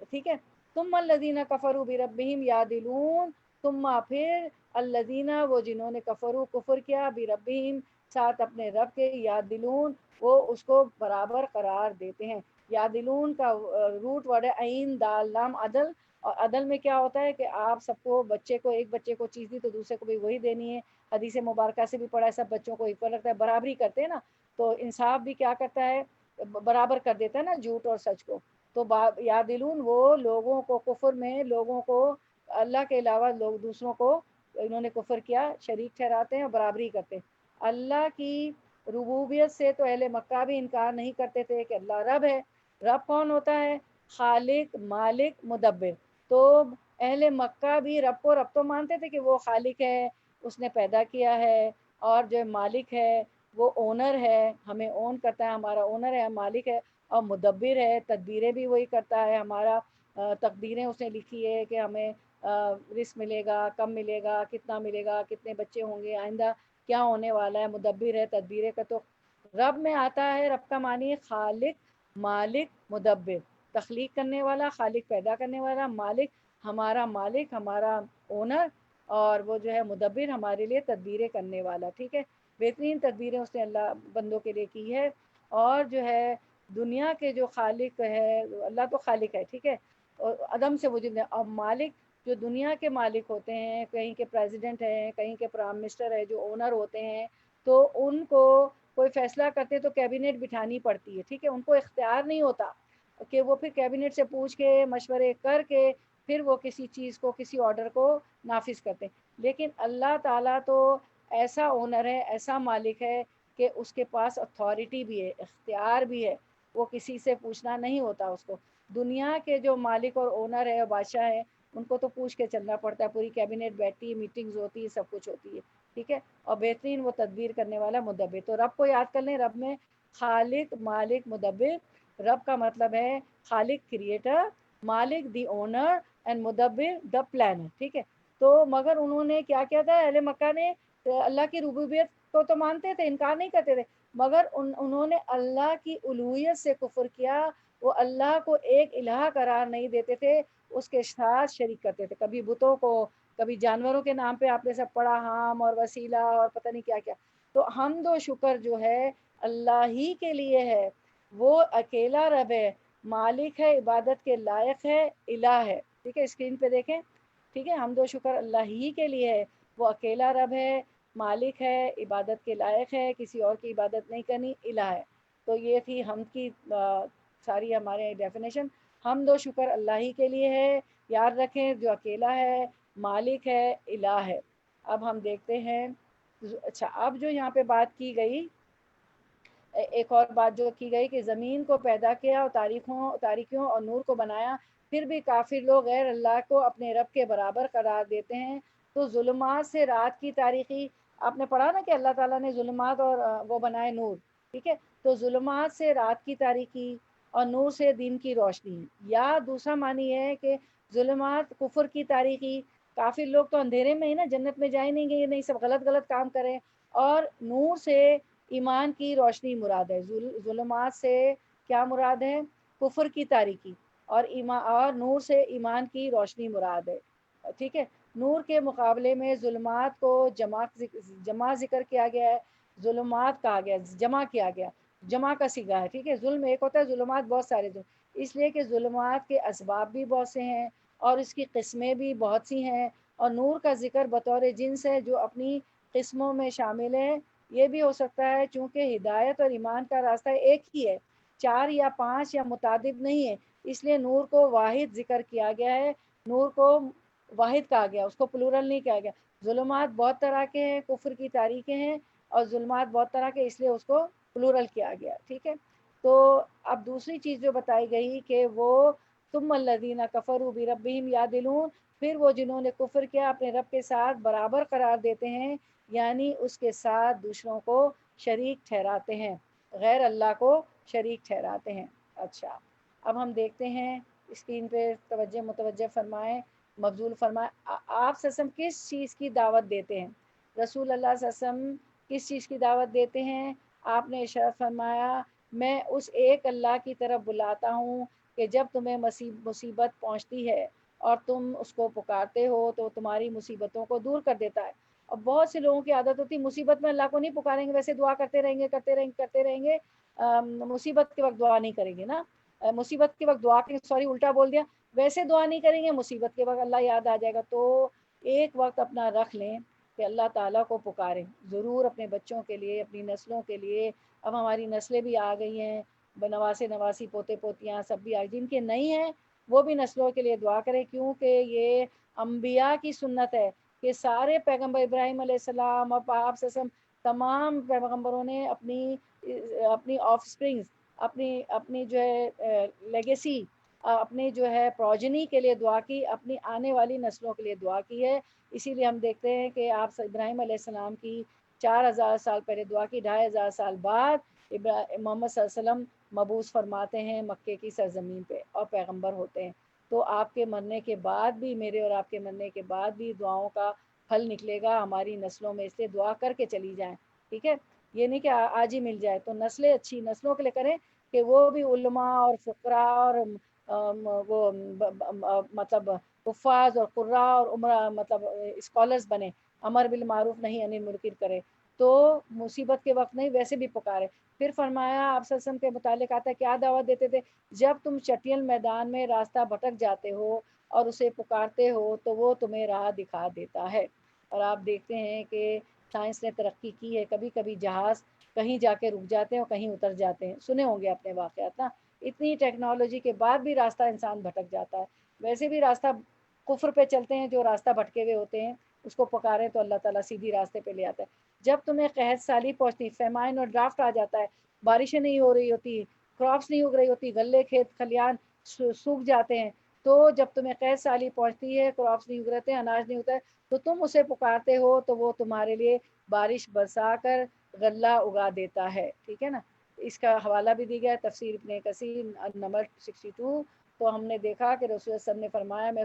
ٹھیک ہے۔ ثم الذین کفروا بربہم یعدلون، ثم پھر الذین وہ جنہوں نے کفر کیا، بربہم ساتھ اپنے رب کے، یعدلون وہ اس کو برابر قرار دیتے ہیں۔ یعدلون کا روٹ ورڈ ہے عین دال لام عدل، اور عدل میں کیا ہوتا ہے کہ آپ سب کو، بچے کو، ایک بچے کو چیز دی تو دوسرے کو بھی وہی دینی ہے، حدیث مبارکہ سے بھی پڑھا ہے، سب بچوں کو ایکول رکھتا ہے، برابری کرتے ہیں نا، تو انصاف بھی کیا کرتا ہے، برابر کر دیتا ہے نا جھوٹ اور سچ کو۔ تو یعدلون وہ لوگوں کو کفر میں، لوگوں کو اللہ کے علاوہ لوگ دوسروں کو انہوں نے کفر کیا، شریک ٹھہراتے ہیں اور برابری کرتے ہیں۔ اللہ کی ربوبیت سے تو اہل مکہ بھی انکار نہیں کرتے تھے کہ اللہ رب ہے۔ رب کون ہوتا ہے؟ خالق، مالک، مدبر۔ تو اہل مکہ بھی رب کو رب تو مانتے تھے کہ وہ خالق ہے، اس نے پیدا کیا ہے، اور جو مالک ہے وہ اونر ہے، ہمیں اون کرتا ہے، ہمارا اونر ہے، مالک ہے، اور مدبر ہے، تدبیریں بھی وہی کرتا ہے، ہمارا تقدیریں اس نے لکھی ہے کہ ہمیں رزق ملے گا، کم ملے گا، کتنا ملے گا، کتنے بچے ہوں گے، آئندہ کیا ہونے والا ہے، مدبر ہے، تدبیریں کا۔ تو رب میں آتا ہے، رب کا معنی ہے خالق، مالک، مدبر، تخلیق کرنے والا، خالق پیدا کرنے والا، مالک ہمارا اونر، اور وہ جو ہے مدبر ہمارے لیے تدبیریں کرنے والا، ٹھیک ہے۔ بہترین تدبیریں اس نے اللہ بندوں کے لیے کی ہے، اور جو ہے دنیا کے جو خالق ہے، اللہ تو خالق ہے، ٹھیک ہے، اور عدم سے وجود ہے، اور مالک جو دنیا کے مالک ہوتے ہیں، کہیں کے پریزیڈنٹ ہیں، کہیں کے پرائم منسٹر ہے، جو اونر ہوتے ہیں، تو ان کو کوئی فیصلہ کرتے تو کیبنٹ بٹھانی پڑتی ہے، ٹھیک ہے، ان کو اختیار نہیں ہوتا کہ وہ پھر کیبنٹ سے پوچھ کے مشورے کر کے پھر وہ کسی چیز کو، کسی آرڈر کو نافذ کرتے ہیں۔ لیکن اللہ تعالیٰ تو ایسا اونر ہے، ایسا مالک ہے کہ اس کے پاس اتھارٹی بھی ہے، اختیار بھی ہے، وہ کسی سے پوچھنا نہیں ہوتا اس کو۔ دنیا کے جو مالک اور اونر ہے اور بادشاہ ہے، ان کو تو پوچھ کے چلنا پڑتا ہے، پوری کیبنٹ بیٹھتی ہے، میٹنگز ہوتی ہے، سب کچھ ہوتی ہے، ٹھیک ہے، اور بہترین وہ تدبیر کرنے والا مدبر۔ تو رب کو یاد کر لیں، رب میں خالق، مالک، مدبر۔ رب کا مطلب ہے خالق creator, Malik the owner, and مدبر دا پلانر، ٹھیک ہے۔ تو مگر انہوں نے کیا کیا تھا، اہل مکہ نے اللہ کی ربوبیت کو تو مانتے تھے، انکار نہیں کرتے تھے، مگر انہوں نے اللہ کی الوہیت سے کفر کیا، وہ اللہ کو ایک الہ قرار نہیں دیتے تھے، اس کے ساتھ شریک کرتے تھے، کبھی بتوں کو، کبھی جانوروں کے نام پہ آپ نے سب پڑھا، حام اور وسیلہ اور پتہ نہیں کیا کیا۔ تو حمد و شکر جو ہے اللہ ہی کے لیے ہے، وہ اکیلا رب ہے، مالک ہے، عبادت کے لائق ہے، الہ ہے۔ ٹھیک ہے، اسکرین پہ دیکھیں، ٹھیک ہے، حمد و شکر اللہ ہی کے لیے ہے، وہ اکیلا رب ہے، مالک ہے، عبادت کے لائق ہے، کسی اور کی عبادت نہیں کرنی، الہ ہے۔ تو یہ تھی حمد کی ساری ہمارے ڈیفینیشن۔ حمد و شکر اللہ ہی کے لیے ہے، یاد رکھیں، جو اکیلا ہے، مالک ہے، الہ ہے۔ اب ہم دیکھتے ہیں، اچھا اب جو یہاں پہ بات کی گئی، ایک اور بات جو کی گئی کہ زمین کو پیدا کیا اور تاریکیوں اور نور کو بنایا، پھر بھی کافر لوگ غیر اللہ کو اپنے رب کے برابر قرار دیتے ہیں۔ تو ظلمات سے رات کی تاریکی، آپ نے پڑھا نا کہ اللہ تعالیٰ نے ظلمات اور وہ بنائے نور، ٹھیک ہے، تو ظلمات سے رات کی تاریکی اور نور سے دین کی روشنی، یا دوسرا معنی ہے کہ ظلمات کفر کی تاریکی، کافر لوگ تو اندھیرے میں ہی نا، جنت میں جائیں نہیں گے، یہ نہیں سب غلط غلط کام کریں، اور نور سے ایمان کی روشنی مراد ہے۔ ظلمات سے کیا مراد ہے؟ کفر کی تاریکی، اور اور نور سے ایمان کی روشنی مراد ہے، ٹھیک ہے۔ نور کے مقابلے میں ظلمات کو جمع ذکر کیا گیا ہے، ظلمات کہا گیا، جمع کیا گیا، جمع کا صیغہ ہے، ٹھیک ہے۔ ظلم ایک ہوتا ہے، ظلمات بہت سارے اس لیے کہ ظلمات کے اسباب بھی بہت سے ہیں اور اس کی قسمیں بھی بہت سی ہیں، اور نور کا ذکر بطور جنس ہے جو اپنی قسموں میں شامل ہے۔ یہ بھی ہو سکتا ہے چونکہ ہدایت اور ایمان کا راستہ ایک ہی ہے، 4 یا 5 یا متعدد نہیں ہے، اس لیے نور کو واحد ذکر کیا گیا ہے، نور کو واحد کہا گیا، اس کو پلورل نہیں کہا گیا۔ ظلمات بہت طرح کے ہیں، کفر کی تاریکیں ہیں، اور ظلمات بہت طرح کے، اس لیے اس کو پلورل کیا گیا، ٹھیک ہے۔ تو اب دوسری چیز جو بتائی گئی کہ وہ ثم الذین کفروا بربہم یعدلون، پھر وہ جنہوں نے کفر کیا اپنے رب کے ساتھ برابر قرار دیتے ہیں، یعنی اس کے ساتھ دوسروں کو شریک ٹھہراتے ہیں، غیر اللہ کو شریک ٹھہراتے ہیں۔ اچھا اب ہم دیکھتے ہیں اسکرین پہ، متوجہ فرمائیں، مبذول فرمائیں، آپ سسم کس چیز کی دعوت دیتے ہیں؟ رسول اللہ صلی اللہ علیہ وسلم کس چیز کی دعوت دیتے ہیں؟ آپ نے ارشاد فرمایا، میں اس ایک اللہ کی طرف بلاتا ہوں کہ جب تمہیں مصیبت پہنچتی ہے اور تم اس کو پکارتے ہو تو تمہاری مصیبتوں کو دور کر دیتا ہے۔ اور بہت سے لوگوں کی عادت ہوتی ہے مصیبت میں اللہ کو نہیں پکاریں گے، ویسے دعا کرتے رہیں گے، مصیبت کے وقت دعا نہیں کریں گے نا، مصیبت کے وقت دعا کے الٹا بول دیا، ویسے دعا نہیں کریں گے، مصیبت کے وقت اللہ یاد آ جائے گا۔ تو ایک وقت اپنا رکھ لیں کہ اللہ تعالیٰ کو پکاریں، ضرور اپنے بچوں کے لیے، اپنی نسلوں کے لیے۔ اب ہماری نسلیں بھی آ گئی ہیں، نواسے نواسی پوتے پوتیاں سب بھی آ، جن کے نہیں ہیں وہ بھی نسلوں کے لیے دعا کریں، کیونکہ یہ انبیاء کی سنت ہے کہ سارے پیغمبر، ابراہیم علیہ السلام اور آپ سے تمام پیغمبروں نے اپنی آف سپرنگز، اپنی جو ہے لیگیسی، اپنی جو ہے پروجنی کے لیے دعا کی، اپنی آنے والی نسلوں کے لیے دعا کی ہے۔ اسی لیے ہم دیکھتے ہیں کہ آپ ابراہیم علیہ السلام کی 4000 سال پہلے دعا کی، 2500 سال بعد محمد صلی اللہ علیہ وسلم مبعوث فرماتے ہیں مکے کی سرزمین پہ اور پیغمبر ہوتے ہیں۔ تو آپ کے مرنے کے بعد بھی، میرے اور آپ کے مرنے کے بعد بھی دعاؤں کا پھل نکلے گا ہماری نسلوں میں، اس لیے دعا کر کے چلی جائیں، ٹھیک ہے۔ یہ نہیں کہ آج ہی مل جائے، تو نسلیں اچھی نسلوں کے لیے کریں کہ وہ بھی علماء اور فقراء اور وہ مطلب حفاظ اور قراء اور عمرہ، مطلب اسکالرز بنے، امر بالمعروف نہیں عن المنکر کرے، تو مصیبت کے وقت نہیں ویسے بھی پکارے۔ پھر فرمایا آپ صلی اللہ علیہ وسلم کے متعلق آتا ہے کیا دعوت دیتے تھے؟ جب تم چٹیل میدان میں راستہ بھٹک جاتے ہو اور اسے پکارتے ہو تو وہ تمہیں راہ دکھا دیتا ہے۔ اور آپ دیکھتے ہیں کہ سائنس نے ترقی کی ہے، کبھی کبھی جہاز کہیں جا کے رک جاتے ہیں اور کہیں اتر جاتے ہیں، سنے ہوں گے اپنے واقعات نا، اتنی ٹیکنالوجی کے بعد بھی راستہ انسان بھٹک جاتا ہے۔ ویسے بھی راستہ کفر پہ چلتے ہیں جو راستہ بھٹکے ہوئے ہوتے ہیں، اس کو پکاریں تو اللہ تعالیٰ سیدھی راستے پہ لے آتا ہے۔ جب تمہیں قحط سالی پہنچتی، فیمائن اور ڈرافٹ آ جاتا ہے، بارشیں نہیں ہو رہی ہوتی، کراپس نہیں اگ رہی ہوتی، غلے کھیت کھلیان سوکھ جاتے ہیں، تو جب تمہیں قحط سالی پہنچتی ہے، کراپس نہیں اگ رہتے، اناج نہیں ہوتا ہے، تو تم اسے پکارتے ہو تو وہ تمہارے لیے بارش برسا کر غلہ اگا دیتا ہے، ٹھیک ہے نا۔ اس کا حوالہ بھی دی گیا ہے تفسیر ابن کثیر نمبر 62۔ تو ہم نے دیکھا کہ رسول اللہ صلی اللہ علیہ وسلم نے فرمایا، میں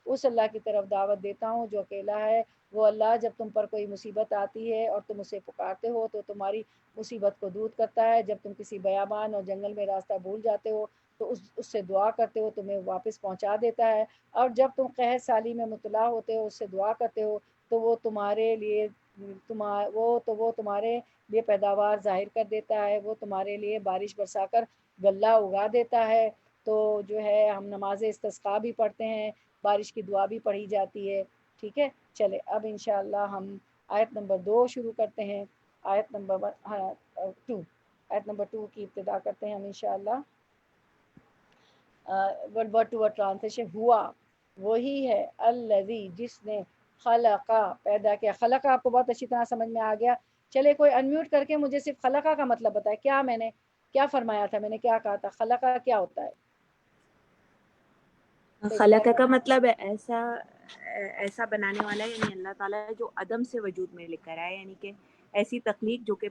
اس اللہ کی طرف دعوت دیتا ہوں جو اکیلا ہے، وہ اللہ جب تم پر کوئی مصیبت آتی ہے اور تم اسے پکارتے ہو تو تمہاری مصیبت کو دور کرتا ہے. جب تم کسی بیابان اور جنگل میں راستہ بھول جاتے ہو تو اس سے دعا کرتے ہو تمہیں واپس پہنچا دیتا ہے. اور جب تم قحط سالی میں مبتلا ہوتے ہو اس سے دعا کرتے ہو تو وہ تمہارے لیے وہ تمہارے لیے پیداوار ظاہر کر دیتا ہے. وہ تمہارے لیے بارش برسا کر غلہ اگا دیتا ہے. تو جو ہے ہم نماز استسقاء بھی پڑھتے ہیں, بارش کی دعا بھی پڑھی جاتی ہے. ٹھیک ہے, چلے اب انشاءاللہ ہم آیت نمبر 2 شروع کرتے ہیں. آیت نمبر 2, آیت نمبر 2 کی ابتدا کرتے ہیں ہم انشاءاللہ. Word to word translation. ہوا وہی ہے, الذی جس نے, خلقا پیدا کیا. خلقا آپ کو بہت اچھی طرح سمجھ میں آ گیا. چلے کوئی انمیوٹ کر کے مجھے صرف خلقا کا مطلب بتائے. کیا میں نے کیا فرمایا تھا, میں نے کیا کہا تھا, خلقا کیا ہوتا ہے؟ کوئی خلق بتائے کا گا؟ مطلب ایسا بنانے والا ہے, یعنی اللہ تعالیٰ ہے جو عدم سے وجود میں لے کر آئے, یعنی کہ ایسی تخلیق جو کہ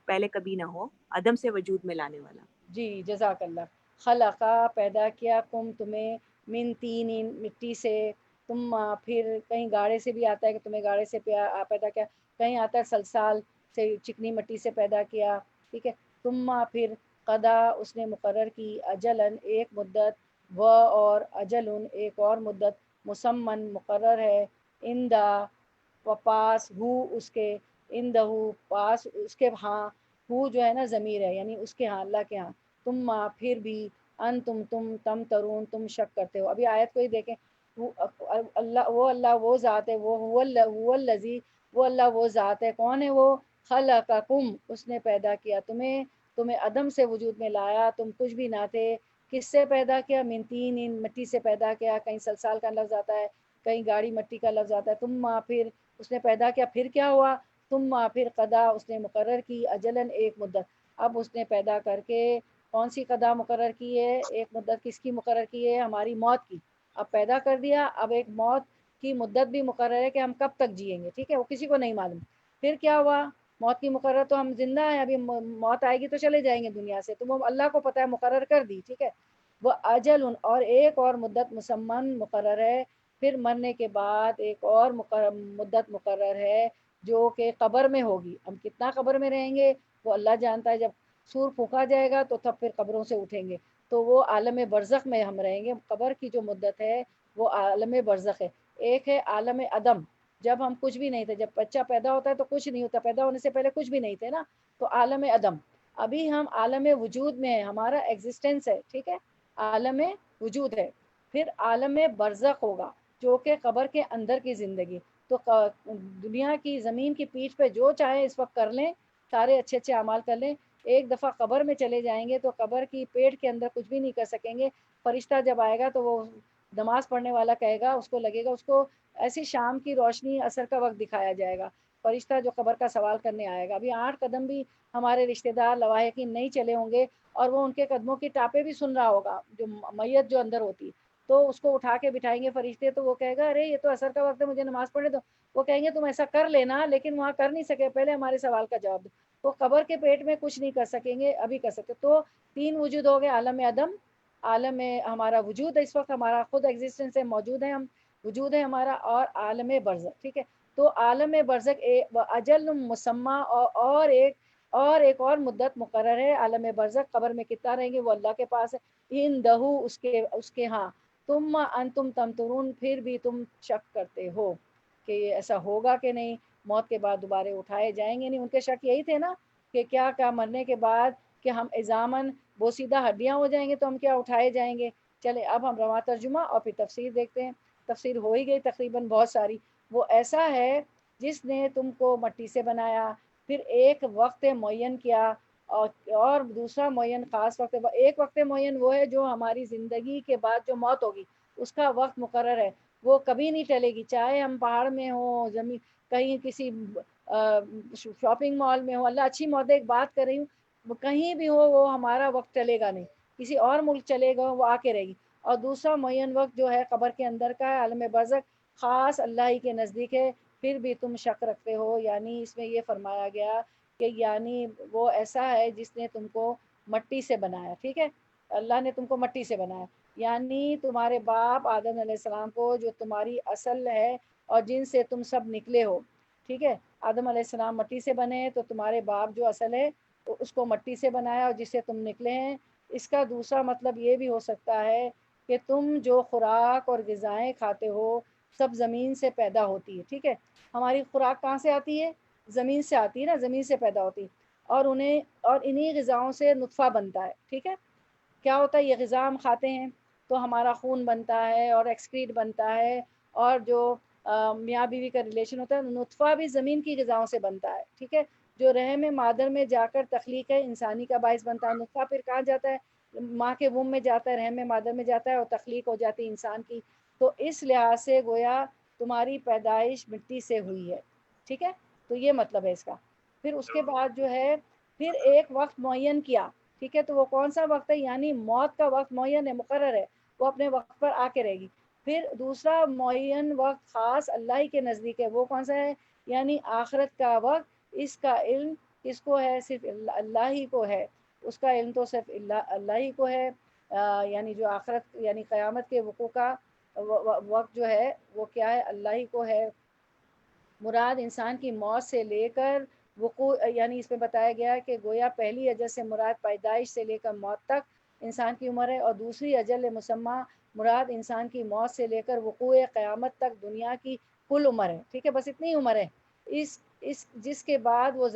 پہلے کبھی نہ ہو, عدم سے وجود میں لانے والا. جی جزاک اللہ. خلقا پیدا کیا, کم تمہیں, من تین مٹی سے, تم پھر کہیں گاڑے سے بھی آتا ہے کہ تمہیں گاڑے سے پیدا کیا, کہیں آتا ہے سلسال سے چکنی مٹی سے پیدا کیا. ٹھیک ہے, تم پھر قدا اس نے مقرر کی, اجلاً ایک مدت, و اور اجلن ایک اور مدت, مسمن مقرر ہے, اندا و پاس, ہو اس کے, اندہو پاس اس کے, ہاں ہو جو ہے نا ضمیر ہے یعنی اس کے ہاں, اللہ کے ہاں. تم پھر بھی, ان تم تم ترون تم شک کرتے ہو. ابھی آیت کو ہی دیکھیں. اللہ وہ ذات ہے, وہ الذی وہ اللہ وہ ذات ہے. کون ہے وہ؟ خلقکم اس نے پیدا کیا تمہیں عدم سے وجود میں لایا, تم کچھ بھی نہ تھے. کس سے پیدا کیا؟ من تین مٹی سے پیدا کیا. کہیں سلسال کا لفظ آتا ہے, کہیں گاڑی مٹی کا لفظ آتا ہے. تم پھر اس نے پیدا کیا, پھر کیا ہوا؟ تم پھر قضا اس نے مقرر کی, اجلاً ایک مدت. اب اس نے پیدا کر کے کون سی قضا مقرر کی ہے؟ ایک مدت کس کی مقرر کی ہے؟ ہماری موت کی. اب پیدا کر دیا, اب ایک موت کی مدت بھی مقرر ہے کہ ہم کب تک جئیں گے. ٹھیک ہے, وہ کسی کو نہیں معلوم. پھر کیا ہوا؟ موت کی مقرر تو ہم زندہ ہیں, ابھی موت آئے گی تو چلے جائیں گے دنیا سے, تو وہ اللہ کو پتہ ہے, مقرر کر دی. ٹھیک ہے, وہ اجل اور ایک اور مدت مسمن مقرر ہے. پھر مرنے کے بعد ایک اور مدت مقرر ہے جو کہ قبر میں ہوگی. ہم کتنا قبر میں رہیں گے وہ اللہ جانتا ہے. جب سور پھونکا جائے گا تو تب پھر قبروں سے اٹھیں گے, تو وہ عالم برزخ میں ہم رہیں گے. قبر کی جو مدت ہے وہ عالم برزخ ہے. ایک ہے عالم عدم, جب ہم کچھ بھی نہیں تھے, جب بچہ پیدا ہوتا ہے تو کچھ نہیں ہوتا, پیدا ہونے سے پہلے کچھ بھی نہیں تھے نا, تو عالم عدم. ابھی ہم عالم وجود میں ہیں, ہمارا ایگزسٹنس ہے. ٹھیک ہے, عالم وجود ہے. پھر عالم برزخ ہوگا جو کہ قبر کے اندر کی زندگی. تو دنیا کی زمین کی پیٹھ پہ جو چاہے اس وقت کر لیں, سارے اچھے اچھے اعمال کر لیں. ایک دفعہ قبر میں چلے جائیں گے تو قبر کی پیٹ کے اندر کچھ بھی نہیں کر سکیں گے. فرشتہ جب آئے گا تو وہ نماز پڑھنے والا کہے گا, اس کو لگے گا, اس کو ایسی شام کی روشنی عصر کا وقت دکھایا جائے گا. فرشتہ جو قبر کا سوال کرنے آئے گا, ابھی 8 قدم بھی ہمارے رشتہ دار لواحقین نہیں چلے ہوں گے, اور وہ ان کے قدموں کی ٹاپیں بھی سن رہا ہوگا, جو میت جو اندر ہوتی, تو اس کو اٹھا کے بٹھائیں گے فرشتے. تو وہ کہے گا, ارے یہ تو عصر کا وقت ہے, مجھے نماز پڑھنے دو. وہ کہیں گے تم ایسا کر لینا, لیکن وہاں کر نہیں سکے, پہلے ہمارے سوال کا جواب دو. تو قبر کے پیٹ میں کچھ نہیں کر سکیں گے, ابھی کر سکتے. تو 3 وجود ہو گئے, عالم عدم, عالم ہمارا وجود ہے, اس وقت ہمارا خود ایگزسٹنس ہے, موجود ہے, ہم وجود ہے ہمارا, اور عالم برزخ. ٹھیک ہے, تو عالم برزخ اجل مسمى اور ایک اور مدت مقرر ہے. عالم برزخ قبر میں کتنا رہیں گے وہ اللہ کے پاس ہے. اندہو اس کے ہاں. تم انتم تمترون پھر بھی تم شک کرتے ہو کہ یہ ایسا ہوگا کہ نہیں, موت کے بعد دوبارہ اٹھائے جائیں گے نہیں. ان کے شک یہی تھے نا کہ کیا مرنے کے بعد کہ ہم عظامن بوسیدہ ہڈیاں ہو جائیں گے تو ہم کیا اٹھائے جائیں گے. چلے اب ہم رواں ترجمہ اور پھر تفسیر دیکھتے ہیں. تفسیر ہو ہی گئی تقریباً بہت ساری. وہ ایسا ہے جس نے تم کو مٹی سے بنایا, پھر ایک وقت معین کیا, اور دوسرا معین خاص وقت. ایک وقت معین وہ ہے جو ہماری زندگی کے بعد جو موت ہوگی اس کا وقت مقرر ہے, وہ کبھی نہیں ٹلے گی. چاہے ہم پہاڑ میں ہوں, زمین کہیں کسی شاپنگ مال میں ہو, اللہ اچھی موت, ایک بات کر رہی ہوں, کہیں بھی ہو وہ ہمارا وقت چلے گا نہیں. کسی اور ملک چلے گا وہ آ کے رہے گی. اور دوسرا معین وقت جو ہے قبر کے اندر کا ہے, عالم برزخ, خاص اللہ ہی کے نزدیک ہے. پھر بھی تم شک رکھتے ہو, یعنی اس میں یہ فرمایا گیا کہ یعنی وہ ایسا ہے جس نے تم کو مٹی سے بنایا. ٹھیک ہے, اللہ نے تم کو مٹی سے بنایا, یعنی تمہارے باپ آدم علیہ السلام کو, جو تمہاری اصل ہے, اور جن سے تم سب نکلے ہو. ٹھیک ہے, آدم علیہ السلام مٹی سے بنے ہیں, تو تمہارے باپ جو اصل ہے اس کو مٹی سے بنایا اور جس سے تم نکلے ہیں. اس کا دوسرا مطلب یہ بھی ہو سکتا ہے کہ تم جو خوراک اور غذائیں کھاتے ہو سب زمین سے پیدا ہوتی ہے. ٹھیک ہے, ہماری خوراک کہاں سے آتی ہے؟ زمین سے آتی ہے نا, زمین سے پیدا ہوتی ہے. اور انہی غذاؤں سے نطفہ بنتا ہے. ٹھیک ہے, کیا ہوتا ہے, یہ غذا ہم کھاتے ہیں تو ہمارا خون بنتا ہے اور ایکسکریٹ بنتا ہے, اور جو میاں بیوی کا ریلیشن ہوتا ہے, نطفہ بھی زمین کی غذاؤں سے بنتا ہے. ٹھیک ہے, جو رحم مادر میں جا کر تخلیق ہے انسانی کا باعث بنتا ہے. نطفہ پھر کہاں جاتا ہے؟ ماں کے ووم میں جاتا ہے, رحم مادر میں جاتا ہے اور تخلیق ہو جاتی ہے انسان کی. تو اس لحاظ سے گویا تمہاری پیدائش مٹی سے ہوئی ہے. ٹھیک ہے, تو یہ مطلب ہے اس کا. پھر اس کے بعد جو ہے پھر ایک وقت معین کیا. ٹھیک ہے, تو وہ کون سا وقت ہے؟ یعنی موت کا وقت معین ہے, مقرر ہے, وہ اپنے وقت پر آ کے رہے گی. پھر دوسرا معین وقت خاص اللہ ہی کے نزدیک ہے, وہ کون سا ہے؟ یعنی آخرت کا وقت. اس کا علم کس کو ہے؟ صرف اللہ ہی کو ہے. اس کا علم تو صرف اللہ ہی کو ہے. یعنی جو آخرت یعنی قیامت کے وقوع کا وقت جو ہے وہ کیا ہے؟ اللہ ہی کو ہے. مراد انسان کی موت سے لے کر وقوع، یعنی اس میں بتایا گیا کہ گویا پہلی اجل سے مراد پیدائش سے لے کر موت تک انسان کی عمر ہے، اور دوسری اجل مسمہ مراد انسان کی موت سے لے کر وقوع قیامت تک دنیا کی کل عمر ہے. ٹھیک ہے، بس اتنی عمر ہے. اس جس کے بعد وہ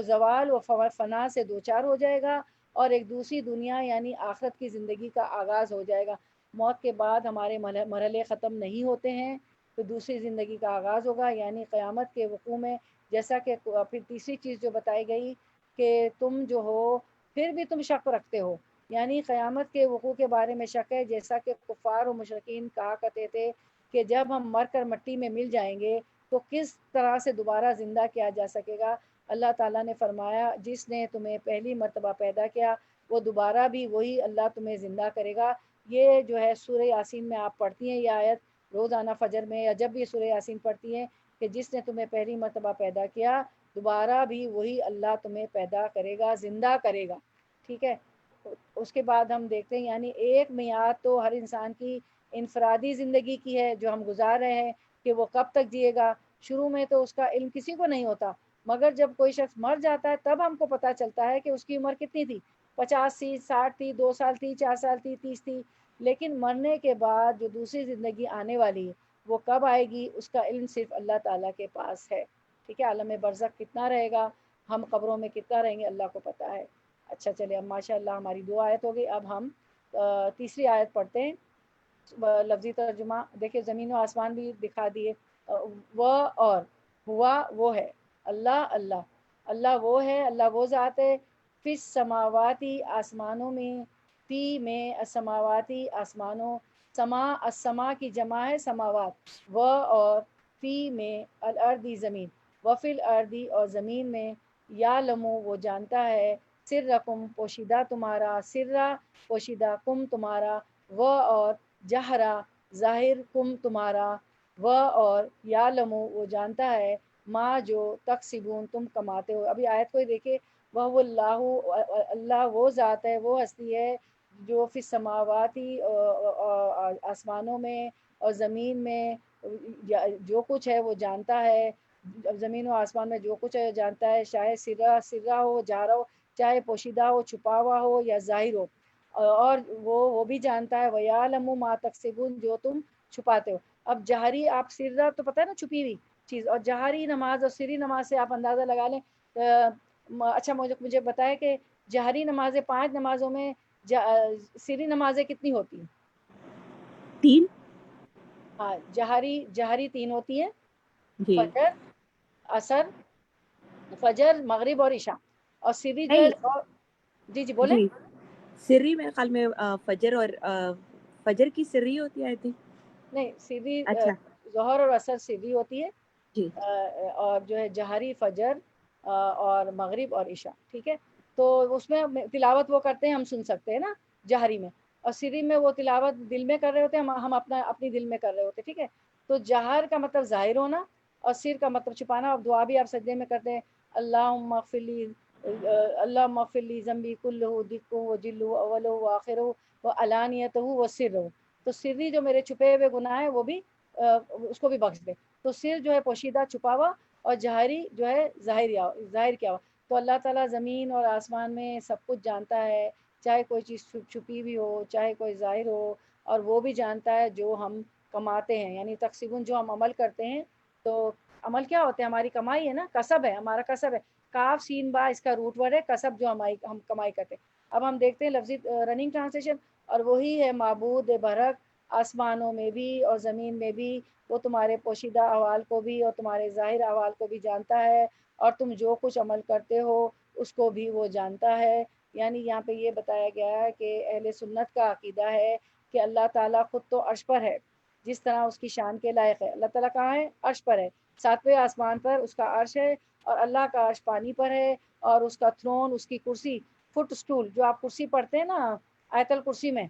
زوال و فنا سے دوچار ہو جائے گا، اور ایک دوسری دنیا یعنی آخرت کی زندگی کا آغاز ہو جائے گا. موت کے بعد ہمارے مرحلے ختم نہیں ہوتے ہیں، تو دوسری زندگی کا آغاز ہوگا یعنی قیامت کے وقوع میں. جیسا کہ پھر تیسری چیز جو بتائی گئی کہ تم جو ہو پھر بھی تم شک رکھتے ہو، یعنی قیامت کے وقوع کے بارے میں شک ہے. جیسا کہ کفار و مشرکین کہا کرتے تھے کہ جب ہم مر کر مٹی میں مل جائیں گے تو کس طرح سے دوبارہ زندہ کیا جا سکے گا. اللہ تعالیٰ نے فرمایا جس نے تمہیں پہلی مرتبہ پیدا کیا وہ دوبارہ بھی وہی اللہ تمہیں زندہ کرے گا. یہ جو ہے سورہ یاسین میں آپ پڑھتی ہیں یہ آیت روزانہ فجر میں، یا جب بھی سورہ یاسین پڑھتی ہیں کہ جس نے تمہیں پہلی مرتبہ پیدا کیا دوبارہ بھی وہی اللہ تمہیں پیدا کرے گا، زندہ کرے گا. ٹھیک ہے، اس کے بعد ہم دیکھتے ہیں یعنی ایک میعاد تو ہر انسان کی انفرادی زندگی کی ہے جو ہم گزار رہے ہیں کہ وہ کب تک جیے گا. شروع میں تو اس کا علم کسی کو نہیں ہوتا، مگر جب کوئی شخص مر جاتا ہے تب ہم کو پتہ چلتا ہے کہ اس کی عمر کتنی تھی. 50 تھی، 60 تھی، 2 سال تھی، 4 سال تھی، 30 تھی. لیکن مرنے کے بعد جو دوسری زندگی آنے والی ہے وہ کب آئے گی اس کا علم صرف اللہ تعالیٰ کے پاس ہے. ٹھیک ہے، عالم برزخ کتنا رہے گا، ہم قبروں میں کتنا رہیں گے، اللہ کو پتہ ہے. اچھا چلے، اب ماشاء اللہ ہماری 2 آیت ہو گئی. اب ہم تیسری آیت پڑھتے ہیں. لفظی ترجمہ دیکھیں، زمین و آسمان بھی دکھا دیے. وہ اور ہوا وہ ہے، اللہ اللہ اللہ وہ ہے، اللہ وہ ذات ہے. فی السماواتی آسمانوں میں، فی میں السماواتی آسمانوں، سما السما کی جمع ہے سماوات، و اور فی میں الارضی زمین، وفی الارضی اور زمین میں، یعلمو وہ جانتا ہے، سرکم پوشیدہ تمہارا، سرا پوشیدہ، کم تمہارا، و اور جہرا ظاہر، کم تمہارا، و اور یعلمو وہ جانتا ہے، ما جو تکسبون تم کماتے ہو. ابھی آیت کو ہی دیکھے، وہ اللہ اللہ وہ ذات ہے، وہ ہستی ہے جو فی السماواتی آسمانوں میں اور زمین میں جو کچھ ہے وہ جانتا ہے. زمین و آسمان میں جو کچھ ہے جانتا ہے، چاہے سرا ہو، جہرا ہو، چاہے پوشیدہ ہو، چھپا ہوا ہو یا ظاہر ہو. اور وہ بھی جانتا ہے وَيَعْلَمُ مَا تَكْسِبُونَ جو تم چھپاتے ہو. اب جہری، آپ سرا تو پتہ ہے نا چھپی ہوئی چیز، اور جہری نماز اور سری نماز سے آپ اندازہ لگا لیں. اچھا مجھے بتائے کہ جہری نمازیں 5 نمازوں میں سری نمازیں کتنی ہوتی ہیں؟ 3. ہاں، جہری 3 ہوتی ہیں، جی فجر، عصر، فجر، مغرب اور عشاء. اور سری جو ہے نہیں، جی بولیں. جی سری میرے خیال میں فجر اور فجر کی سری ہوتی ہے آئی تھنک. نہیں، سری اچھا ظہر اور عصر سری ہوتی ہے، جی اور جو ہے جہری فجر اور مغرب اور عشاء. ٹھیک ہے، تو اس میں تلاوت وہ کرتے ہیں، ہم سن سکتے ہیں نا جہری میں، اور سری میں وہ تلاوت دل میں کر رہے ہوتے ہیں، ہم اپنی دل میں کر رہے ہوتے ہیں. ٹھیک ہے، تو جہر کا مطلب ظاہر ہونا اور سر کا مطلب چھپانا. اور دعا بھی آپ سجدے میں کرتے ہیں، اللہم اغفر لی، اللہم اغفر لی ذنبی کلہ دقہ و جلہ اولہ و آخرہ و علانیتہ و سرہ. تو سری جو میرے چھپے ہوئے گناہ ہیں وہ بھی اس کو بھی بخش دے. تو سر جو ہے پوشیدہ چھپا ہوا اور جہری جو ہے ظاہر کیا ہوا. تو اللہ تعالیٰ زمین اور آسمان میں سب کچھ جانتا ہے، چاہے کوئی چیز چھپی ہوئی ہو، چاہے کوئی ظاہر ہو، اور وہ بھی جانتا ہے جو ہم کماتے ہیں، یعنی تقسیباً جو ہم عمل کرتے ہیں. تو عمل کیا ہوتے ہیں؟ ہماری کمائی ہے نا، کسب ہے، ہمارا کسب ہے. کاف سین با اس کا روٹ ورڈ ہے کسب، جو ہم کمائی کرتے ہیں. اب ہم دیکھتے ہیں لفظی رننگ ٹرانسلیشن، اور وہی ہے معبود برحق آسمانوں میں بھی اور زمین میں بھی. وہ تمہارے پوشیدہ احوال کو بھی اور تمہارے ظاہر احوال کو بھی جانتا ہے، اور تم جو کچھ عمل کرتے ہو اس کو بھی وہ جانتا ہے. یعنی یہاں پہ یہ بتایا گیا ہے کہ اہل سنت کا عقیدہ ہے کہ اللہ تعالیٰ خود تو عرش پر ہے، جس طرح اس کی شان کے لائق ہے. اللہ تعالیٰ کہاں ہے؟ عرش پر ہے، ساتویں آسمان پر اس کا عرش ہے، اور اللہ کا عرش پانی پر ہے، اور اس کا تھرون، اس کی کرسی، فٹ سٹول، جو آپ کرسی پڑھتے ہیں نا آیت الکرسی میں،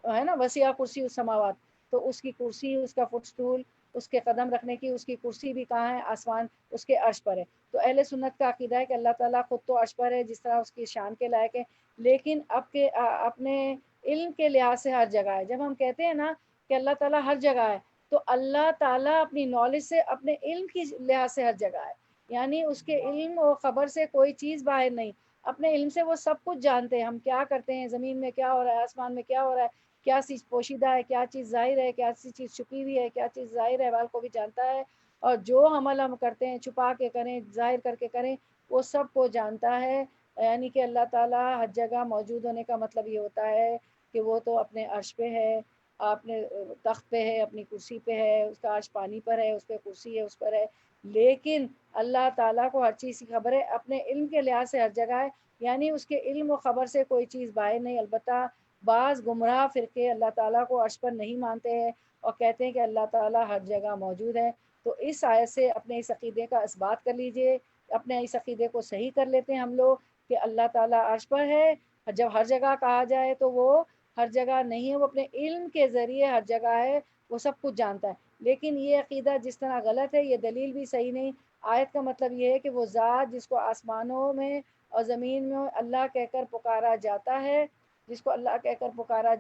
ہے نا، وسیع کرسی السماوات، تو اس کی کرسی، اس کا فٹ سٹول، اس کے قدم رکھنے کی اس کی کرسی بھی کہاں ہے؟ آسمان، اس کے عرش پر ہے. تو اہل سنت کا عقیدہ ہے کہ اللہ تعالیٰ خود تو عرش پر ہے، جس طرح اس کی شان کے لائق ہے، لیکن اپنے علم کے لحاظ سے ہر جگہ ہے. جب ہم کہتے ہیں نا کہ اللہ تعالیٰ ہر جگہ ہے، تو اللہ تعالیٰ اپنی نالج سے، اپنے علم کی لحاظ سے ہر جگہ ہے. یعنی اس کے علم و خبر سے کوئی چیز باہر نہیں، اپنے علم سے وہ سب کچھ جانتے ہیں. ہم کیا کرتے ہیں، زمین میں کیا ہو رہا ہے، آسمان میں کیا ہو رہا ہے، کیا چیز پوشیدہ ہے، کیا چیز ظاہر ہے، کیا چیز چھپی ہوئی ہے، کیا چیز ظاہر ہے، احوال کو بھی جانتا ہے. اور جو عمل ہم کرتے ہیں، چھپا کے کریں، ظاہر کر کے کریں، وہ سب کو جانتا ہے. یعنی کہ اللہ تعالیٰ ہر جگہ موجود ہونے کا مطلب یہ ہوتا ہے کہ وہ تو اپنے عرش پہ ہے، اپنے تخت پہ ہے، اپنی کرسی پہ ہے، اس کا عرش پانی پر ہے، اس پہ کرسی ہے، اس پر ہے. لیکن اللہ تعالیٰ کو ہر چیز کی خبر ہے، اپنے علم کے لحاظ سے ہر جگہ ہے. یعنی اس کے علم و خبر سے کوئی چیز باہر نہیں. البتہ بعض گمراہ فرقے اللہ تعالیٰ کو عرش پر نہیں مانتے ہیں اور کہتے ہیں کہ اللہ تعالیٰ ہر جگہ موجود ہے. تو اس آیت سے اپنے اس عقیدے کا اثبات کر لیجئے، اپنے اس عقیدے کو صحیح کر لیتے ہیں ہم لوگ کہ اللہ تعالیٰ عرش پر ہے. جب ہر جگہ کہا جائے تو وہ ہر جگہ نہیں ہے، وہ اپنے علم کے ذریعے ہر جگہ ہے، وہ سب کچھ جانتا ہے. لیکن یہ عقیدہ جس طرح غلط ہے، یہ دلیل بھی صحیح نہیں. آیت کا مطلب یہ ہے کہ وہ ذات جس کو آسمانوں میں اور زمین میں اللہ کہہ کر پکارا جاتا ہے، جس کو اللہ کہہ کر پکارا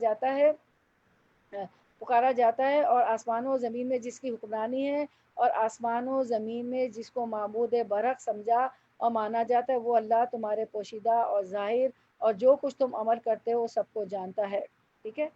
جاتا ہے، اور آسمانوں و زمین میں جس کی حکمرانی ہے، اور آسمانوں و زمین میں جس کو معبود برحق سمجھا اور مانا جاتا ہے، وہ اللہ تمہارے پوشیدہ اور ظاہر اور جو کچھ تم عمل کرتے ہو سب کو جانتا ہے. ٹھیک ہے،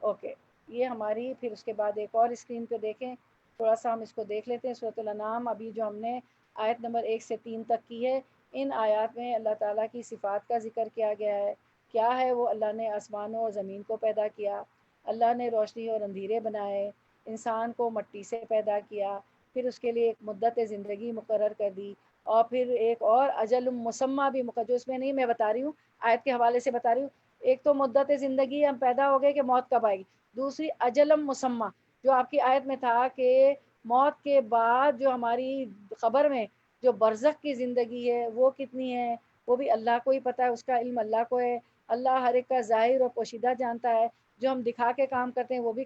اوکے. یہ ہماری پھر اس کے بعد ایک اور اسکرین پہ دیکھیں، تھوڑا سا ہم اس کو دیکھ لیتے ہیں. سورۃ الانعام ابھی جو ہم نے آیت نمبر 1 سے 3 تک کی ہے، ان آیات میں اللہ تعالیٰ کی صفات کا ذکر کیا گیا ہے. کیا ہے وہ؟ اللہ نے آسمانوں اور زمین کو پیدا کیا، اللہ نے روشنی اور اندھیرے بنائے، انسان کو مٹی سے پیدا کیا، پھر اس کے لیے ایک مدت زندگی مقرر کر دی، اور پھر ایک اور اجل مسمہ بھی جو اس میں نہیں، میں بتا رہی ہوں آیت کے حوالے سے بتا رہی ہوں. ایک تو مدت زندگی ہم پیدا ہو گئے کہ موت کب آئے گی، دوسری اجلم مسمہ جو آپ کی آیت میں تھا کہ موت کے بعد جو ہماری خبر میں جو برزخ کی زندگی ہے وہ کتنی ہے، وہ بھی اللہ کو ہی پتہ ہے، اس کا علم اللہ کو ہے. اللہ ہر ایک کا ظاہر اور پوشیدہ جانتا ہے. جو ہم دکھا کے کام کرتے ہیں وہ بھی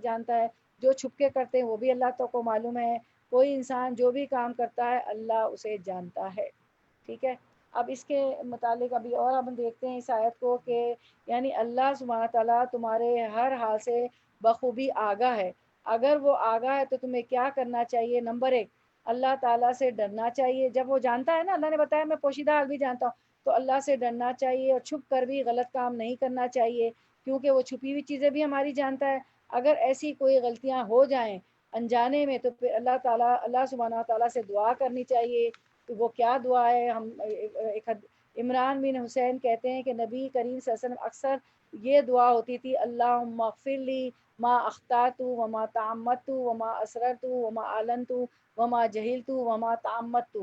جانتا ہے، جو چھپ کے کرتے ہیں وہ بھی اللہ تو کو معلوم ہے. کوئی انسان جو بھی کام کرتا ہے اللہ اسے جانتا ہے. ٹھیک ہے. اب اس کے متعلق ابھی اور ہم دیکھتے ہیں اس آیت کو کہ یعنی اللہ سبحانہ تعالیٰ تمہارے ہر حال سے بخوبی آگاہ ہے. اگر وہ آگاہ ہے تو تمہیں کیا کرنا چاہیے؟ نمبر 1، اللہ تعالیٰ سے ڈرنا چاہیے. جب وہ جانتا ہے نا، اللہ نے بتایا میں پوشیدہ حال بھی جانتا ہوں، تو اللہ سے ڈرنا چاہیے، اور چھپ کر بھی غلط کام نہیں کرنا چاہیے، کیونکہ وہ چھپی ہوئی چیزیں بھی ہماری جانتا ہے. اگر ایسی کوئی غلطیاں ہو جائیں انجانے میں، تو پھر اللہ سبحانہ تعالیٰ سے دعا کرنی چاہیے. تو وہ کیا دعا ہے؟ ہم عمران بن حسین کہتے ہیں کہ نبی کریم صلی اللہ علیہ وسلم اکثر یہ دعا ہوتی تھی، اللہم اغفر لی ما اخطأت وما تعمدت وما اسررت وما اعلنت وما جہلت وما تعمدت.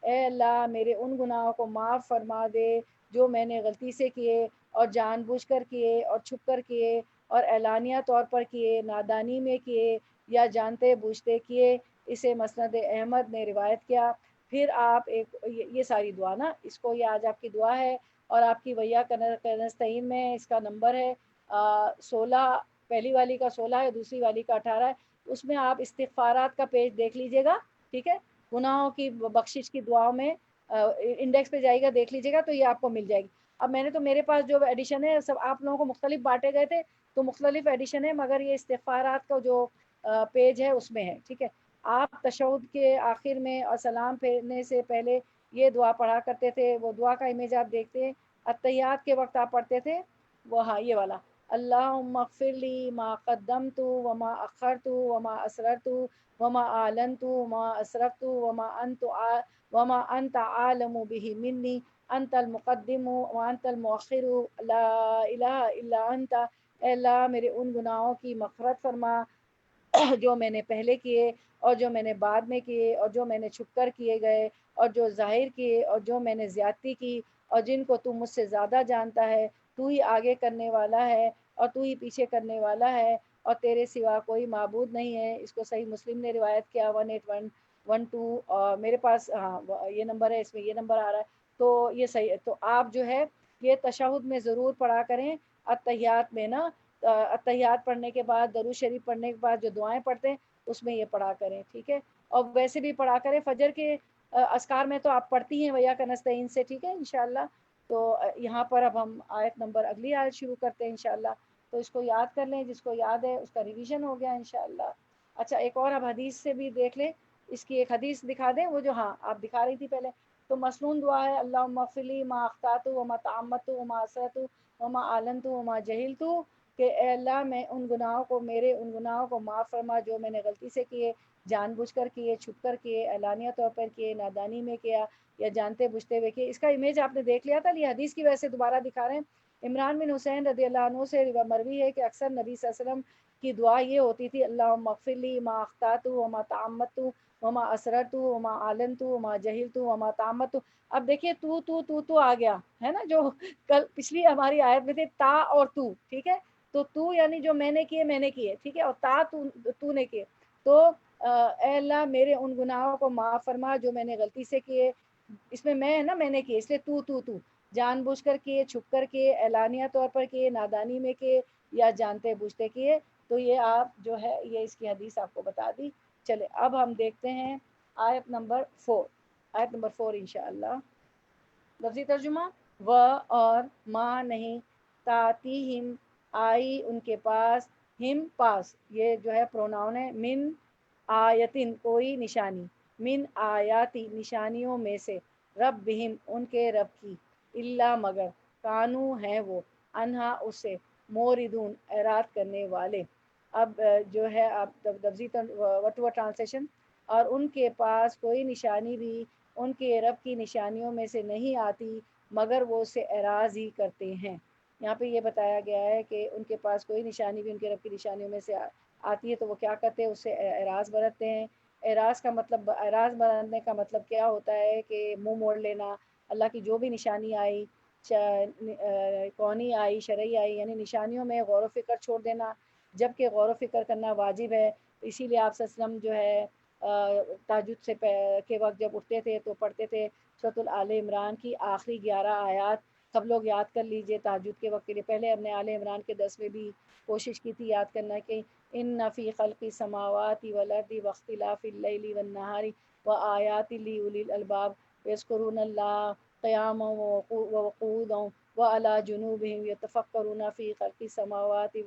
اے اللہ میرے ان گناہوں کو معاف فرما دے جو میں نے غلطی سے کیے، اور جان بوجھ کر کیے، اور چھپ کر کیے، اور اعلانیہ طور پر کیے، نادانی میں کیے، یا جانتے بوجھتے کیے. اسے مسند احمد نے روایت کیا. پھر آپ یہ ساری دعا نا، اس کو یہ آج آپ کی دعا ہے، اور آپ کی ویا کنستین میں اس کا نمبر ہے 16، پہلی والی کا 16 ہے، دوسری والی کا 18 ہے. اس میں آپ استغفارات کا پیج دیکھ لیجئے گا. ٹھیک ہے، گناہوں کی بخشش کی دعاؤں میں انڈیکس پہ جائے گا، دیکھ لیجئے گا تو یہ آپ کو مل جائے گی. اب میں نے تو میرے پاس جو ایڈیشن ہے سب آپ لوگوں کو مختلف بانٹے گئے تھے، تو مختلف ایڈیشن ہے، مگر یہ استغفارات کا جو پیج ہے اس میں ہے، ٹھیک ہے۔ آپ تشہد کے آخر میں اور سلام پھیرنے سے پہلے یہ دعا پڑھا کرتے تھے، وہ دعا کا امیج آپ دیکھتے ہیں۔ اتحیات کے وقت آپ پڑھتے تھے وہ، ہاں یہ والا، اللہم اغفر لی ما قدمت وما اخرت وما اسررت وما اعلنت وما اسرفت وما انت عالم به منی، انت المقدم وانت المؤخر، لا الہ الا انت۔ اے اللہ میرے ان گناہوں کی مغفرت فرما جو میں نے پہلے کیے اور جو میں نے بعد میں کیے، اور جو میں نے چھپ کر کیے گئے اور جو ظاہر کیے، اور جو میں نے زیادتی کی اور جن کو تو مجھ سے زیادہ جانتا ہے۔ تو ہی آگے کرنے والا ہے اور تو ہی پیچھے کرنے والا ہے، اور تیرے سوا کوئی معبود نہیں ہے۔ اس کو صحیح مسلم نے روایت کیا 1812، اور میرے پاس ہاں یہ نمبر ہے، اس میں یہ نمبر آ رہا ہے، تو یہ صحیح ہے۔ تو آپ جو ہے یہ تشہد میں ضرور پڑھا کریں، اتحیات میں نا، اتحیات پڑھنے کے بعد درود شریف پڑھنے کے بعد جو دعائیں پڑھتے ہیں اس میں یہ پڑھا کریں، ٹھیک ہے۔ اور ویسے بھی پڑھا کریں فجر کے اذکار میں تو آپ پڑھتی ہیں ویا کا نستعین سے، ٹھیک ہے انشاءاللہ۔ تو یہاں پر اب ہم آیت نمبر اگلی آیت شروع کرتے ہیں انشاءاللہ، تو اس کو یاد کر لیں، جس کو یاد ہے اس کا ریویژن ہو گیا انشاءاللہ۔ اچھا ایک اور اب حدیث سے بھی دیکھ لیں، اس کی ایک حدیث دکھا دیں، وہ جو ہاں آپ دکھا رہی تھی پہلے، تو مسنون دعا ہے، اللہم اغفر لی ما اخطأت وما تعمدت وما اسررت وما اعلنت وما جہلت، کہ اے اللہ میں ان گناہوں کو، میرے ان گناہوں کو معاف فرما جو میں نے غلطی سے کیے، جان بوجھ کر کیے، چھپ کر کیے، اعلانیہ طور پر کیے، نادانی میں کیا یا جانتے بوجھتے ہوئے کیے۔ اس کا امیج آپ نے دیکھ لیا تھا، یہ حدیث کی وجہ سے دوبارہ دکھا رہے ہیں۔ عمران بن حسین رضی اللہ عنہ سے مروی ہے کہ اکثر نبی صلی اللہ علیہ وسلم کی دعا یہ ہوتی تھی، اللہم اغفر لی ما اخطأت وما تعمدت وما اسررت وما اعلنت وما جہلت وما تعمدت۔ اب دیکھیے تو آ گیا ہے نا، جو کل پچھلی ہماری آیت میں تھے تا اور تو، ٹھیک ہے۔ تو یعنی جو میں نے کیے، ٹھیک ہے، اور تا تو نے کیے، تو اے اللہ میرے ان گناہوں کو معاف فرما جو میں نے غلطی سے کیے، اس میں میں ہے نا، میں نے کیے، اس لیے تو جان بوجھ کر کیے، چھپ کر کیے، اعلانیہ طور پر کیے، نادانی میں کیے یا جانتے بوجھتے کیے۔ تو یہ آپ جو ہے یہ اس کی حدیث آپ کو بتا دی۔ چلے اب ہم دیکھتے ہیں آیت نمبر 4، آیت نمبر 4 انشاءاللہ۔ لفظی ترجمہ، و اور ما نہیں، تاتیہم آئی ان کے پاس، ہم پاس، یہ جو ہے پروناؤن ہے، من آیتن کوئی نشانی، من آیاتی نشانیوں میں سے، ربہم ان کے رب کی، اللہ مگر، کانو ہیں وہ، انہا اسے، موردون اعراض کرنے والے۔ اب جو ہے اب لفظی وٹ ٹرانسلیشن، اور ان کے پاس کوئی نشانی بھی ان کے رب کی نشانیوں میں سے نہیں آتی مگر وہ اسے اعراض ہی کرتے ہیں۔ یہاں پہ یہ بتایا گیا ہے کہ ان کے پاس کوئی نشانی بھی ان کے رب کی نشانیوں میں سے آتی ہے تو وہ کیا کرتے ہیں، اس سے اعراض برتتے ہیں۔ اعراض کا مطلب، اعراض برتنے کا مطلب کیا ہوتا ہے کہ منہ موڑ لینا، اللہ کی جو بھی نشانی آئی، کونی آئی، شرعی آئی، یعنی نشانیوں میں غور و فکر چھوڑ دینا، جب کہ غور و فکر کرنا واجب ہے۔ اسی لیے آپ صلی اللہ علیہ وسلم جو ہے تہجد سے کے وقت جب اٹھتے تھے تو پڑھتے تھے سورۃ آل عمران کی آخری 11 آیات۔ سب لوگ یاد کر لیجئے تہجد کے وقت کے لیے، پہلے ہم نے آل عمران کے 10 میں بھی کوشش کی تھی یاد کرنا کہ ان فی خلق السماوات والارض واختلاف اللیل والنہار وآیات لاولی الالباب یذکرون اللہ قیاما وقعودا وعلی جنوبہم یتفکرون فی خلق السماوات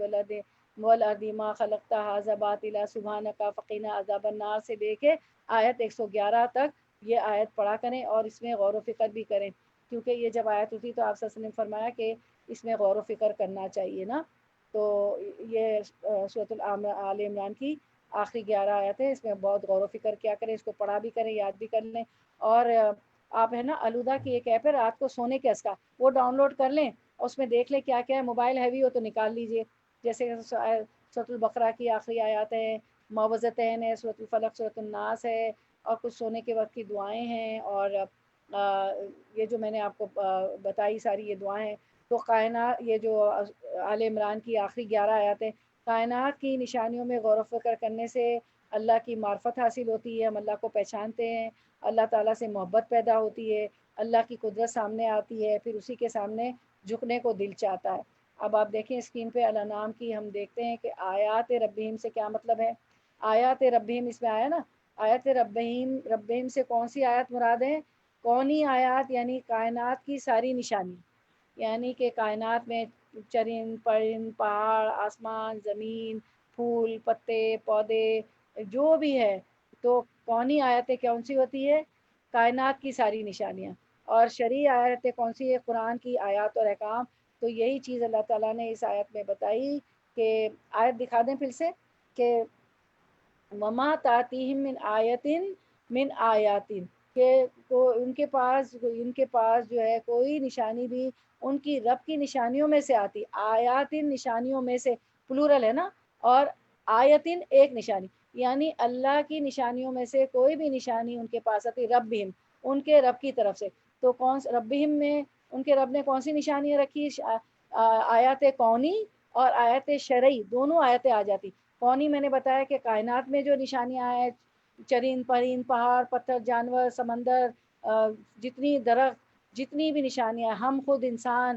والارض ما خلقت ھذا باطلا سبحانک فقنا عذاب النار سے لے کے آیت 111 تک یہ آیت پڑھا کریں اور اس میں غور و فکر بھی کریں، کیونکہ یہ جب آیت ہوتی تو آپ صلی اللہ علیہ وسلم نے فرمایا کہ اس میں غور و فکر کرنا چاہیے نا۔ تو یہ سورۃ آل عمران کی آخری 11 آیت ہے، اس میں بہت غور و فکر کیا کریں، اس کو پڑھا بھی کریں، یاد بھی کر لیں۔ اور آپ ہے نا الہدا کی ایک ایپ ہے رات کو سونے کے کا، وہ ڈاؤن لوڈ کر لیں اور اس میں دیکھ لیں کیا کیا ہے، موبائل ہیوی ہو تو نکال لیجئے، جیسے سورۃ البقرہ کی آخری آیات ہیں، معوذتین ہے، سورۃ الفلق، سورۃ الناس ہے، اور کچھ سونے کے وقت کی دعائیں ہیں، اور یہ جو میں نے آپ کو بتائی ساری یہ دعائیں ہیں۔ تو کائنات، یہ جو آل عمران کی آخری 11 آیات ہیں، کائنات کی نشانیوں میں غور و فکر کرنے سے اللہ کی معرفت حاصل ہوتی ہے، ہم اللہ کو پہچانتے ہیں، اللہ تعالیٰ سے محبت پیدا ہوتی ہے، اللہ کی قدرت سامنے آتی ہے، پھر اسی کے سامنے جھکنے کو دل چاہتا ہے۔ اب آپ دیکھیں اسکرین پہ الانعام کی ہم دیکھتے ہیں کہ آیات ربہم سے کیا مطلب ہے۔ آیات ربہم اس میں آیا نا، آیات ربہم سے کون سی آیات مراد ہے؟ کونی آیات یعنی کائنات کی ساری نشانی، یعنی کہ کائنات میں چرند پرند، پہاڑ، آسمان، زمین، پھول پتے پودے جو بھی ہے، تو کونی آیتیں کون سی ہوتی ہے؟ کائنات کی ساری نشانیاں. اور شرعی آیتیں کون سی ہے؟ قرآن کی آیات اور احکام. تو یہی چیز اللہ تعالیٰ نے اس آیت میں بتائی کہ آیت دکھا دیں پھر سے کہ وما تاتیہم من آیتن من آیاتن، کہ ان کے پاس جو ہے کوئی نشانی بھی ان کی رب کی نشانیوں میں سے آتی. آیاتن نشانیوں میں سے، پلورل ہے نا، اور آیتن ایک نشانی، یعنی اللہ کی نشانیوں میں سے کوئی بھی نشانی ان کے پاس آتی ربہم، ان کے رب کی طرف سے. تو کون ربہم میں ان کے رب نے کون سی نشانیاں رکھی؟ آیات کونی اور آیت شرعی، دونوں آیتیں آ جاتی. کونی میں نے بتایا کہ کائنات میں جو نشانیاں ہیں، چرند پرند پہاڑ پتھر جانور سمندر، جتنی درخت جتنی بھی نشانیاں، ہم خود انسان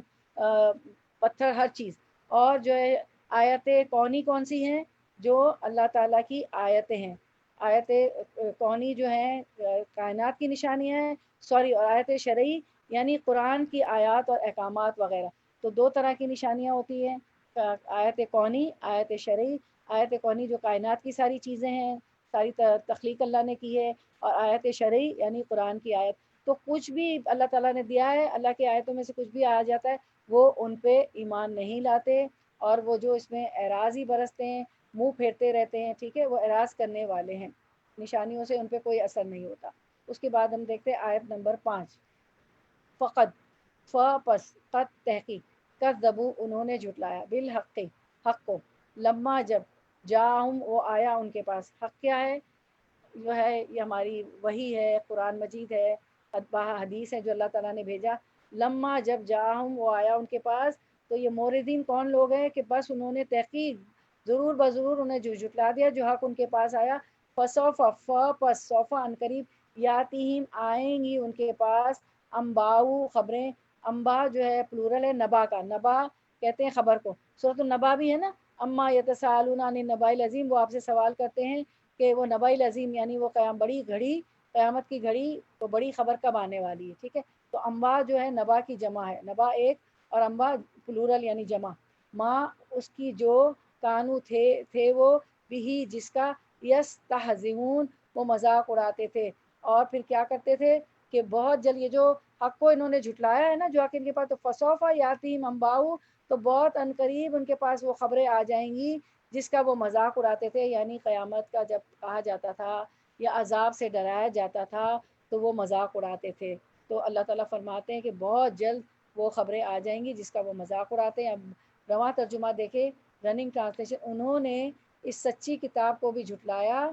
پتھر ہر چیز. اور جو ہے آیت کونی کون سی ہیں؟ جو اللہ تعالیٰ کی آیتیں ہیں. آیت کونی جو ہیں کائنات کی نشانیاں ہیں، سوری، اور آیت شرعی یعنی قرآن کی آیات اور احکامات وغیرہ. تو دو طرح کی نشانیاں ہوتی ہیں، آیت کونی آیت شرعی. آیت کونی جو کائنات کی ساری چیزیں ہیں، ساری تخلیق اللہ نے کی ہے، اور آیت شرعی یعنی قرآن کی آیت. تو کچھ بھی اللہ تعالیٰ نے دیا ہے، اللہ کی آیتوں میں سے کچھ بھی آ جاتا ہے، وہ ان پہ ایمان نہیں لاتے، اور وہ جو اس میں اعراض ہی برستے ہیں، منہ پھیرتے رہتے ہیں، ٹھیک ہے، وہ اعراض کرنے والے ہیں. نشانیوں سے ان پہ کوئی اثر نہیں ہوتا. اس کے بعد ہم دیکھتے ہیں آیت نمبر 5. فقط پس قد تحقیق کذبوا انہوں نے جھٹلایا بالحق حق کو، لما جب جاہم وہ آیا ان کے پاس. حق کیا ہے؟ جو ہے یہ ہماری وحی ہے، قرآن مجید ہے، حدیث ہے جو اللہ تعالیٰ نے بھیجا. لما جب جاہم وہ آیا ان کے پاس. تو یہ موردین کون لوگ ہیں کہ بس انہوں نے تحقیق ضرور بضرور انہیں جھٹلا دیا جو حق ان کے پاس آیا. فسوف پس سوفا ان قریب یاتیہم آئیں گی ان کے پاس انباؤ خبریں. انبا جو ہے پلورل ہے نبا کا، نبا کہتے ہیں خبر کو. سورۃ النبا بھی ہے نا، اما یتساءلون عن النبأ العظیم، وہ آپ سے سوال کرتے ہیں کہ وہ نبأ العظیم یعنی وہ بڑی گھڑی، قیامت کی گھڑی، تو بڑی خبر کب آنے والی ہے. ٹھیک ہے، تو انبا جو ہے نبا کی جمع ہے، نبا ایک اور انبا پلورل یعنی جمع. ماں اس کی جو کانو تھے وہ بھی جس کا یستہزئون وہ مذاق اڑاتے تھے. اور پھر کیا کرتے تھے کہ بہت جلد یہ جو حق کو انہوں نے جھٹلایا ہے نا، جو حق ان کے پاس، تو فسوفا یاتیم انباؤ، تو بہت عنقریب ان کے پاس وہ خبریں آ جائیں گی جس کا وہ مذاق اڑاتے تھے. یعنی قیامت کا جب کہا جاتا تھا یا عذاب سے ڈرایا جاتا تھا تو وہ مذاق اڑاتے تھے. تو اللہ تعالیٰ فرماتے ہیں کہ بہت جلد وہ خبریں آ جائیں گی جس کا وہ مذاق اڑاتے ہیں. اب رواں ترجمہ دیکھے، رننگ ٹرانسلیشن، انہوں نے اس سچی کتاب کو بھی جھٹلایا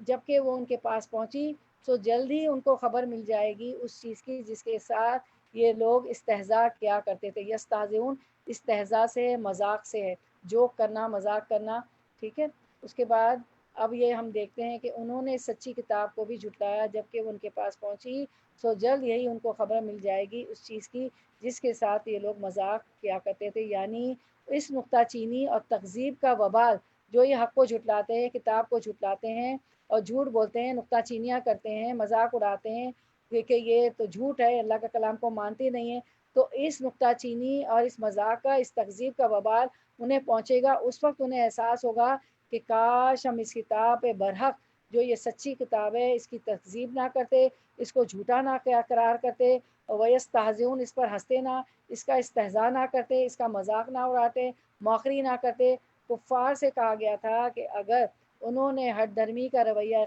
جب کہ وہ ان کے پاس پہنچی. تو جلد ہی ان کو خبر مل جائے گی اس چیز کی جس کے ساتھ یہ لوگ استہزاء کیا کرتے تھے. یستہزئون استہزاء سے، مذاق سے ہے، جوک کرنا، مذاق کرنا. ٹھیک ہے، اس کے بعد اب یہ ہم دیکھتے ہیں کہ انہوں نے سچی کتاب کو بھی جھٹلایا جب کہ وہ ان کے پاس پہنچی. سو جلد یہی ان کو خبر مل جائے گی اس چیز کی جس کے ساتھ یہ لوگ مذاق کیا کرتے تھے. یعنی اس نکتہ چینی اور تکذیب کا وبال، جو یہ حق کو جھٹلاتے ہیں، کتاب کو جھٹلاتے ہیں اور جھوٹ بولتے ہیں، نکتہ چینیاں کرتے ہیں، مذاق اڑاتے ہیں کہ یہ تو جھوٹ ہے، اللہ کا کلام کو مانتے نہیں ہیں. تو اس نکتہ چینی اور اس مذاق کا، اس تکذیب کا وبال انہیں پہنچے گا. اس وقت انہیں احساس ہوگا کہ کاش ہم اس کتاب برحق، جو یہ سچی کتاب ہے، اس کی تکذیب نہ کرتے، اس کو جھوٹا نہ قرار کرتے، وَيَسْتَهْزِئُونَ اس پر ہنستے نہ، اس کا استہزاء نہ کرتے، اس کا مذاق نہ اڑاتے، موخری نہ کرتے. کفار سے کہا گیا تھا کہ اگر انہوں نے ہٹ دھرمی کا رویہ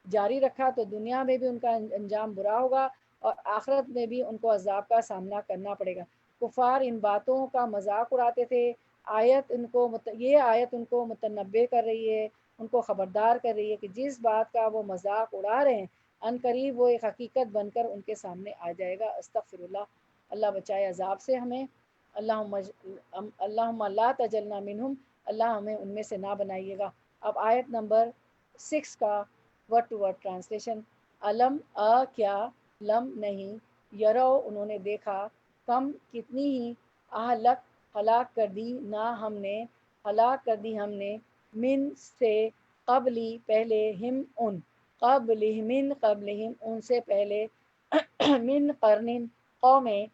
جاری رکھا تو دنیا میں بھی ان کا انجام برا ہوگا اور آخرت میں بھی ان کو عذاب کا سامنا کرنا پڑے گا. کفار ان باتوں کا مذاق اڑاتے تھے. یہ آیت ان کو متنبع کر رہی ہے، ان کو خبردار کر رہی ہے کہ جس بات کا وہ مذاق اڑا رہے ہیں ان قریب وہ ایک حقیقت بن کر ان کے سامنے آ جائے گا. استغفر اللہ، اللہ بچائے عذاب سے ہمیں. اللہم لا تجلنا منہم، اللہ ہمیں ان میں سے نہ بنائیے گا. اب آیت نمبر 6 کا ورڈ ٹو ورڈ ٹرانسلیشن. علم کیا، لم نہیں، یرو انہوں نے دیکھا، کم کتنی ہی، اہلک ہلاک کر دی، نہ ہم نے ہلاک کر دی ہم نے، من سے، قبلی پہلے، ہم ان، قبلہم ان سے پہلے، من قرن قومیں.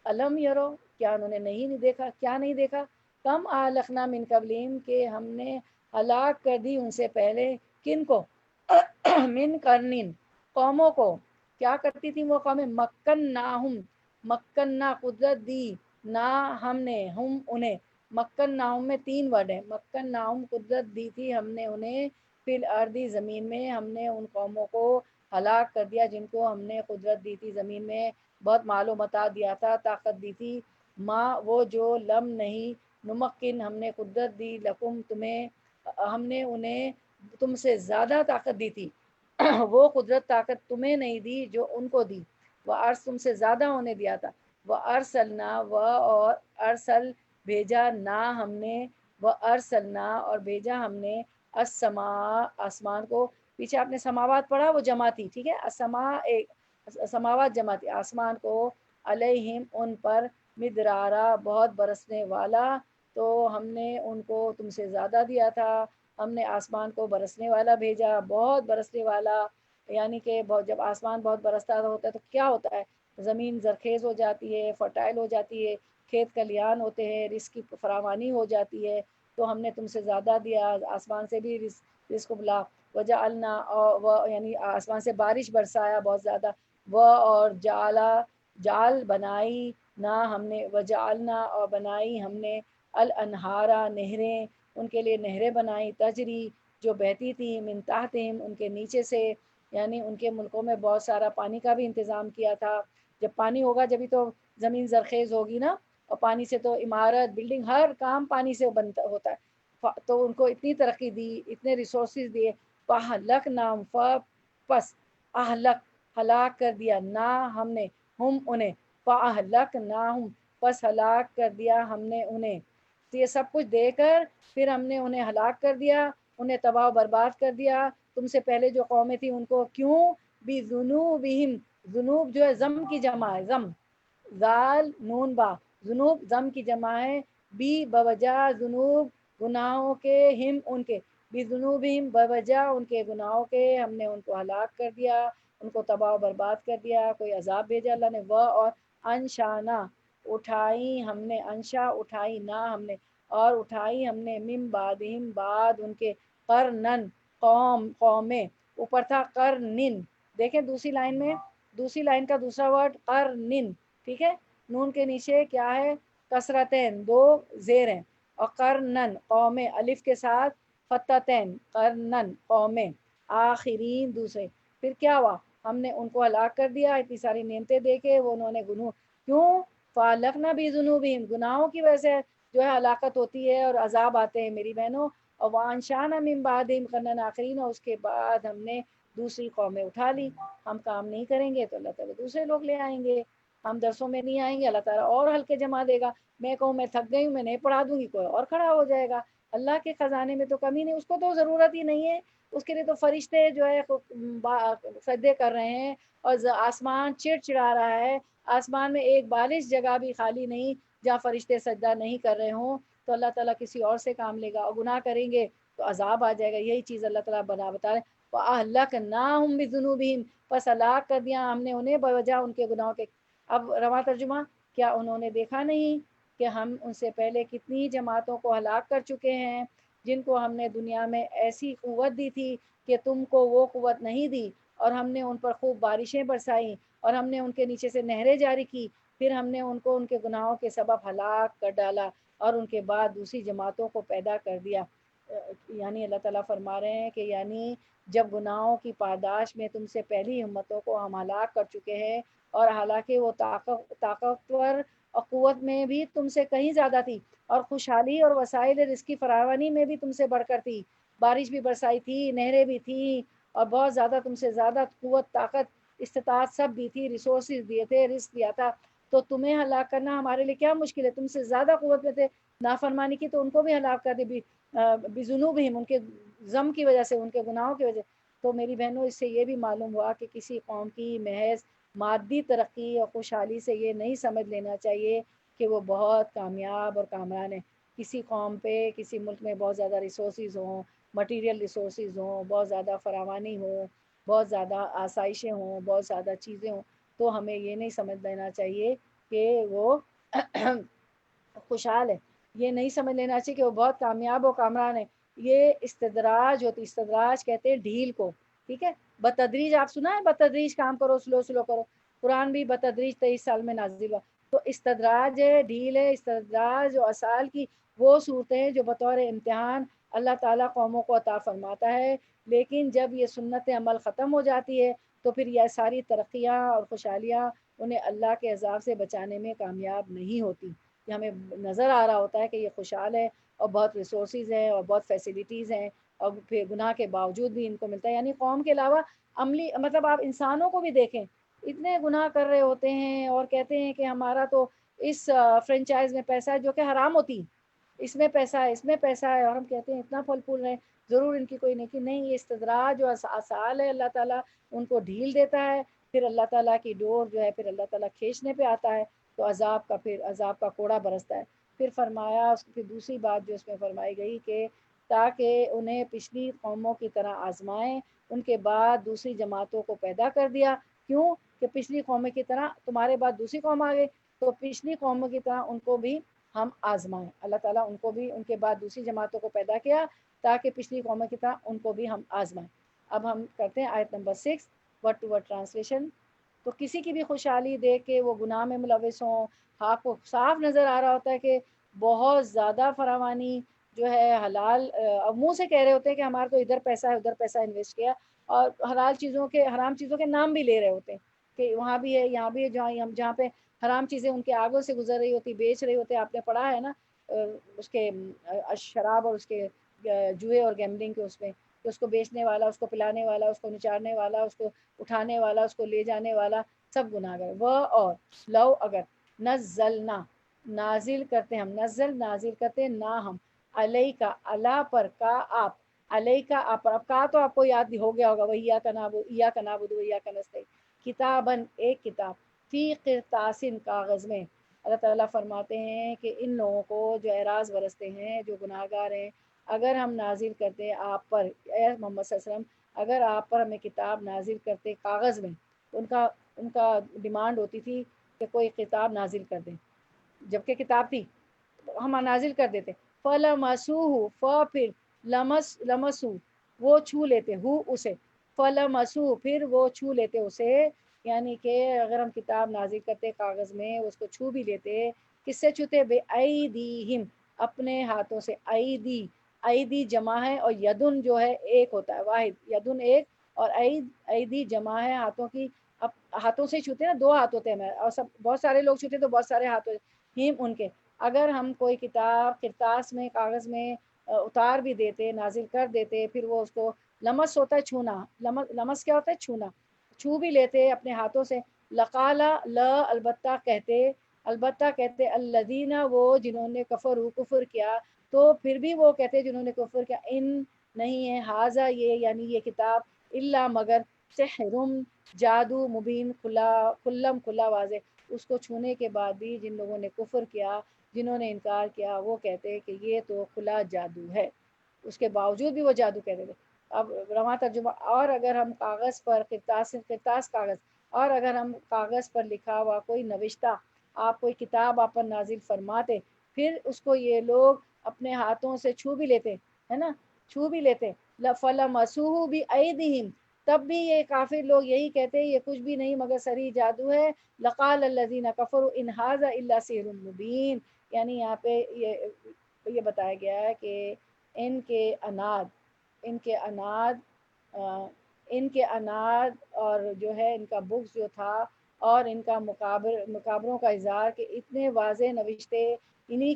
علم یرو کیا انہوں نے نہیں دیکھا، کیا نہیں دیکھا، کم اہلکنا من قبلہم کہ ہم نے ہلاک کر دی ان سے پہلے، کن کو؟ من قرنین قوموں کو. کیا کرتی تھی وہ قومیں؟ مکناہم، مکننا قدرت دی، نا ہم نے، ہم انہیں، مکناہم میں 3 ورڈ ہیں. مکناہم قدرت دی تھی ہم نے انہیں، فی الارض زمین میں. ہم نے ان قوموں کو ہلاک کر دیا جن کو ہم نے قدرت دی تھی زمین میں، بہت مال و متاع دیا تھا، طاقت دی تھی. ماں وہ جو لم نہیں نمکن ہم نے قدرت دی لکم تمہیں، ہم نے انہیں تم سے زیادہ طاقت دی تھی. وہ قدرت طاقت تمہیں نہیں دی جو ان کو دی. وہ عرض تم سے زیادہ ہونے دیا تھا. وہ ارسلنا و اور ارسل بھیجا، نہ ہم نے، وہ ارسلنا اور بھیجا ہم نے، السماء آسمان کو. پیچھے آپ نے سماوات پڑھا، وہ جمع تھی، ٹھیک ہے. السماء ایک، سماوات جمع تھی، آسمان کو، علیہم ان پر، مدرارا بہت برسنے والا. تو ہم نے ان کو تم سے زیادہ دیا تھا. ہم نے آسمان کو برسنے والا بھیجا، بہت برسنے والا. یعنی کہ جب آسمان بہت برستا ہوتا ہے تو کیا ہوتا ہے؟ زمین زرخیز ہو جاتی ہے، فرٹائل ہو جاتی ہے، کھیت کھلیان ہوتے ہیں، رزق کی فراوانی ہو جاتی ہے. تو ہم نے تم سے زیادہ دیا، آسمان سے بھی رزق بلا. وجعلنا، اور یعنی آسمان سے بارش برسایا بہت زیادہ. وہ اور جال بنائی، نہ ہم نے، وجعلنا اور بنائی ہم نے، الانہارا نہریں، ان کے لیے نہریں بنائی، تجری جو بہتی تھی، من تحتہم ان کے نیچے سے. یعنی ان کے ملکوں میں بہت سارا پانی کا بھی انتظام کیا تھا. جب پانی ہوگا جبھی تو زمین زرخیز ہوگی نا، اور پانی سے تو عمارت، بلڈنگ، ہر کام پانی سے بنتا ہوتا ہے. تو ان کو اتنی ترقی دی، اتنے ریسورسز دیے. فہلک نام، پس اہلک ہلاک کر دیا، نہ ہم نے، ہم انہیں، فاہلک ناہم پس ہلاک کر دیا ہم نے انہیں. تو یہ سب کچھ دے کر پھر ہم نے انہیں ہلاک کر دیا، انہیں تباہ و برباد کر دیا. تم سے پہلے جو قومیں تھیں ان کو کیوں؟ بذنوبہم، ذنوب جو ہے ضم کی جمع ہے، ضم، زال نون با، ذنوب ضم کی جمع ہے. بی بوجہ ذنوب گناہوں کے، ہم ان کے، بذنوبہم بوجہ ان کے گناہوں کے، ہم نے ان کو ہلاک کر دیا، ان کو تباہ و برباد کر دیا، کوئی عذاب بھیجا اللہ نے. وہ اور انشانا اٹھائی ہم نے، انشا اٹھائی، نہ ہم نے، اور اٹھائی ہم نے، من بعدہم بعد ان کے، قرنن قومیں. اوپر تھا قرنن، دیکھیں دوسری لائن میں، دوسری لائن کا دوسرا ورڈ قرنن، ٹھیک ہے. نون کے نیچے کیا ہے؟ کسرتین، 2 زیر ہیں. اور قرنن قومیں، الف کے ساتھ فتحتین، قرنن قومیں، آخرین دوسرے. پھر کیا ہوا؟ ہم نے ان کو ہلاک کر دیا اتنی ساری نعمتیں دے کے. وہ انہوں نے گناہ کیوں؟ فَأَهْلَكْنَا بِذُنُوبِهِمْ گناہوں کی وجہ سے جو ہے ہلاکت ہوتی ہے اور عذاب آتے ہیں میری بہنوں. اور وَأَنشَأْنَا مِن بَعْدِهِمْ قَرْنًا آخَرِينَ، اور اس کے بعد ہم نے دوسری قومیں اٹھا لی. ہم کام نہیں کریں گے تو اللہ تعالیٰ دوسرے لوگ لے آئیں گے. ہم درسوں میں نہیں آئیں گے، اللہ تعالیٰ اور ہلکے جما دے گا. میں کہوں میں تھک گئی ہوں، میں نہیں پڑھا دوں گی، کوئی اور کھڑا ہو جائے گا. اللہ کے خزانے میں تو کمی نہیں، اس کو تو ضرورت ہی نہیں ہے. اس کے لیے تو فرشتے جو ہے سجدے کر رہے ہیں، اور آسمان چڑ چڑا رہا ہے. آسمان میں ایک بالش جگہ بھی خالی نہیں جہاں فرشتے سجدہ نہیں کر رہے ہوں. تو اللہ تعالیٰ کسی اور سے کام لے گا، اور گناہ کریں گے تو عذاب آ جائے گا. یہی چیز اللہ تعالیٰ بتا رہے ہیں. وَأَهْلَكْنَاهُمْ بِذُنُوبِهِمْ پس ہلاک کر دیا ہم نے انہیں بوجہ ان کے گناہوں کے. اب رواں ترجمہ، کیا انہوں نے دیکھا نہیں کہ ہم ان سے پہلے کتنی جماعتوں کو ہلاک کر چکے ہیں، جن کو ہم نے دنیا میں ایسی قوت دی تھی کہ تم کو وہ قوت نہیں دی. اور ہم نے ان پر خوب بارشیں برسائیں، اور ہم نے ان کے نیچے سے نہریں جاری کی. پھر ہم نے ان کو ان کے گناہوں کے سبب ہلاک کر ڈالا، اور ان کے بعد دوسری جماعتوں کو پیدا کر دیا. یعنی اللہ تعالیٰ فرما رہے ہیں کہ یعنی جب گناہوں کی پاداش میں تم سے پہلی امتوں کو ہم ہلاک کر چکے ہیں، اور حالانکہ وہ طاقتور اور قوت میں بھی تم سے کہیں زیادہ تھی، اور خوشحالی اور وسائل رزق کی فراوانی میں بھی تم سے بڑھ کر تھی. بارش بھی برسائی تھی، نہریں بھی تھیں، اور بہت زیادہ تم سے زیادہ قوت، طاقت، استطاعت سب دی تھی، ریسورسز دیے تھے، رزق دیا تھا. تو تمہیں ہلاک کرنا ہمارے لیے کیا مشکل ہے؟ تم سے زیادہ قوت میں تھے، نافرمانی کی تو ان کو بھی ہلاک کر دے. بذنوبہم ان کے ضم کی وجہ سے، ان کے گناہوں کی وجہ. تو میری بہنوں اس سے یہ بھی معلوم ہوا کہ کسی قوم کی محض مادی ترقی اور خوشحالی سے یہ نہیں سمجھ لینا چاہیے کہ وہ بہت کامیاب اور کامران ہے. کسی قوم پہ، کسی ملک میں بہت زیادہ ریسورسز ہوں، مٹیریل ریسورسز ہوں، بہت زیادہ فراوانی ہو، بہت زیادہ آسائشیں ہوں، بہت زیادہ چیزیں ہوں، تو ہمیں یہ نہیں سمجھ لینا چاہیے کہ وہ خوشحال ہے. یہ نہیں سمجھ لینا چاہیے کہ وہ بہت کامیاب و کامران ہے. یہ استدراج ہوتی، استدراج کہتے ہیں ڈھیل کو. ٹھیک ہے، بتدریج آپ سنا ہے، بتدریج کام کرو، سلو سلو کرو. قرآن بھی بتدریج 23 سال میں نازل ہوا. تو استدراج ہے، ڈھیل ہے. استدراج و اسال کی وہ صورتیں ہیں جو بطور امتحان اللہ تعالیٰ قوموں کو عطا فرماتا ہے. لیکن جب یہ سنت عمل ختم ہو جاتی ہے تو پھر یہ ساری ترقیاں اور خوشحالیاں انہیں اللہ کے عذاب سے بچانے میں کامیاب نہیں ہوتی. یہ ہمیں نظر آ رہا ہوتا ہے کہ یہ خوشحال ہے اور بہت ریسورسز ہیں اور بہت فیسلٹیز ہیں، اور پھر گناہ کے باوجود بھی ان کو ملتا ہے. یعنی قوم کے علاوہ عملی مطلب آپ انسانوں کو بھی دیکھیں، اتنے گناہ کر رہے ہوتے ہیں اور کہتے ہیں کہ ہمارا تو اس فرنچائز میں پیسہ ہے جو کہ حرام ہوتی، اس میں پیسہ ہے، اس میں پیسہ ہے، اور ہم کہتے ہیں اتنا پھل پھول رہے ہیں، ضرور ان کی کوئی نیکی نہیں. یہ استدراج جو اسال ہے، اللہ تعالیٰ ان کو ڈھیل دیتا ہے، پھر اللہ تعالیٰ کی ڈور جو ہے پھر اللہ تعالیٰ کھینچنے پہ آتا ہے تو عذاب کا پھر عذاب کا کوڑا برستا ہے. پھر فرمایا اس کی دوسری بات جو اس میں فرمائی گئی کہ تاکہ انہیں پچھلی قوموں کی طرح آزمائیں. ان کے بعد دوسری جماعتوں کو پیدا کر دیا. کیوں کہ پچھلی قوموں کی طرح تمہارے بعد دوسری قوم آ گئی، تو پچھلی قوموں کی طرح ان کو بھی ہم آزمائیں. اللہ تعالیٰ ان کو بھی ان کے بعد دوسری جماعتوں کو پیدا کیا تاکہ پچھلی قوموں کی طرح ان کو بھی ہم آزمائیں. اب ہم کرتے ہیں آیت نمبر 6 ورڈ ٹو ورڈ ٹرانسلیشن. تو کسی کی بھی خوشحالی دیکھ کے وہ گناہ میں ملوث ہوں، آپ کو صاف نظر آ رہا ہوتا ہے کہ بہت زیادہ فراوانی جو ہے حلال، اب منہ سے کہہ رہے ہوتے ہیں کہ ہمارا تو ادھر پیسہ ہے ادھر پیسہ انویسٹ کیا، اور حلال چیزوں کے حرام چیزوں کے نام بھی لے رہے ہوتے ہیں کہ وہاں بھی ہے یہاں بھی ہے، جہاں پہ حرام چیزیں ان کے آگوں سے گزر رہی ہوتی بیچ رہے ہوتے. آپ نے پڑھا ہے نا اس کے شراب اور اس کے جوئے اور گیملنگ کے اس میں، کہ اس کو بیچنے والا، اس کو پلانے والا، اس کو نچارنے والا، اس کو اٹھانے والا، اس کو لے جانے والا سب گناہ گار. وہ اور لو اگر نزلنا نازل کرتے ہم، نزل نازل کرتے نہ ہم، علیہ کا اللہ پر، کا آپ، علیہ کا آپ پر. اب کا تو آپ کو یاد ہو گیا ہوگا، وہیا کا نعبد وہیا کا نستعین. کتابن ایک کتاب، فی قرطاسن کاغذ میں. اللہ تعالیٰ فرماتے ہیں کہ ان لوگوں کو جو اعراض برستے ہیں، جو گناہ گار ہیں، اگر ہم نازل کرتے آپ پر اے محمد صلی اللہ علیہ وسلم، اگر آپ پر ہمیں کتاب نازل کرتے کاغذ میں، ان کا ڈیمانڈ ہوتی تھی کہ کوئی کتاب نازل کر دیں، جبکہ کتاب تھی ہم نازل کر دیتے. فَلَمَسُوهُ پھر لمسو وہ چھو لیتے، ہو اسے، فَلَمَسُوهُ پھر وہ چھو لیتے اسے. یعنی کہ اگر ہم کتاب نازل کرتے کاغذ میں، اس کو چھو بھی لیتے. کس سے چھوتے؟ بے ایدیہم اپنے ہاتھوں سے. ایدی جمع ہے اور یدن جو ہے ایک ہوتا ہے، واحد، یدن ایک، اور ایدی جمع ہے ہاتھوں کی. اب ہاتھوں سے چھوتے نا، دو ہاتھ ہوتے ہیں اور سب بہت سارے لوگ چھوتے تو بہت سارے ہاتھ ہوتے ہم ان کے. اگر ہم کوئی کتاب کرتاس میں کاغذ میں اتار بھی دیتے، نازل کر دیتے، پھر وہ اس کو لمس ہوتا ہے چھونا، لمس کیا ہوتا ہے؟ چھونا. چھو بھی لیتے اپنے ہاتھوں سے. لقالا البتہ کہتے الذین وہ جنہوں نے کفر کیا، تو پھر بھی وہ کہتے جنہوں نے کفر کیا، ان نہیں ہے ہاذا یہ یعنی یہ کتاب، الا مگر سحر جادو مبین کھلا واضح. اس کو چھونے کے بعد بھی جن لوگوں نے کفر کیا، جنہوں نے انکار کیا، وہ کہتے کہ یہ تو کھلا جادو ہے، اس کے باوجود بھی وہ جادو کہتے تھے. اب رواں ترجمہ. اور اگر ہم کاغذ پر کرتاس کاغذ، اور اگر ہم کاغذ پر لکھا ہوا کوئی نوشتہ، آپ کوئی کتاب آپ پر نازل فرماتے، پھر اس کو یہ لوگ اپنے ہاتھوں سے چھو بھی لیتے، ہے نا، چھو بھی لیتے. فَلَمَسُوهُ بِأَيْدِهِمْ تب بھی یہ کافر لوگ یہی کہتے یہ کچھ بھی نہیں مگر صریح جادو ہے. لقال الذین کفروا ان ھذا الا سحر مبین. یعنی یہاں پہ یہ بتایا گیا ہے کہ ان کے اناد اور جو ہے ان کا بغض جو تھا، اور ان کا مقابروں کا اظہار، کہ اتنے واضح نوشتے انہی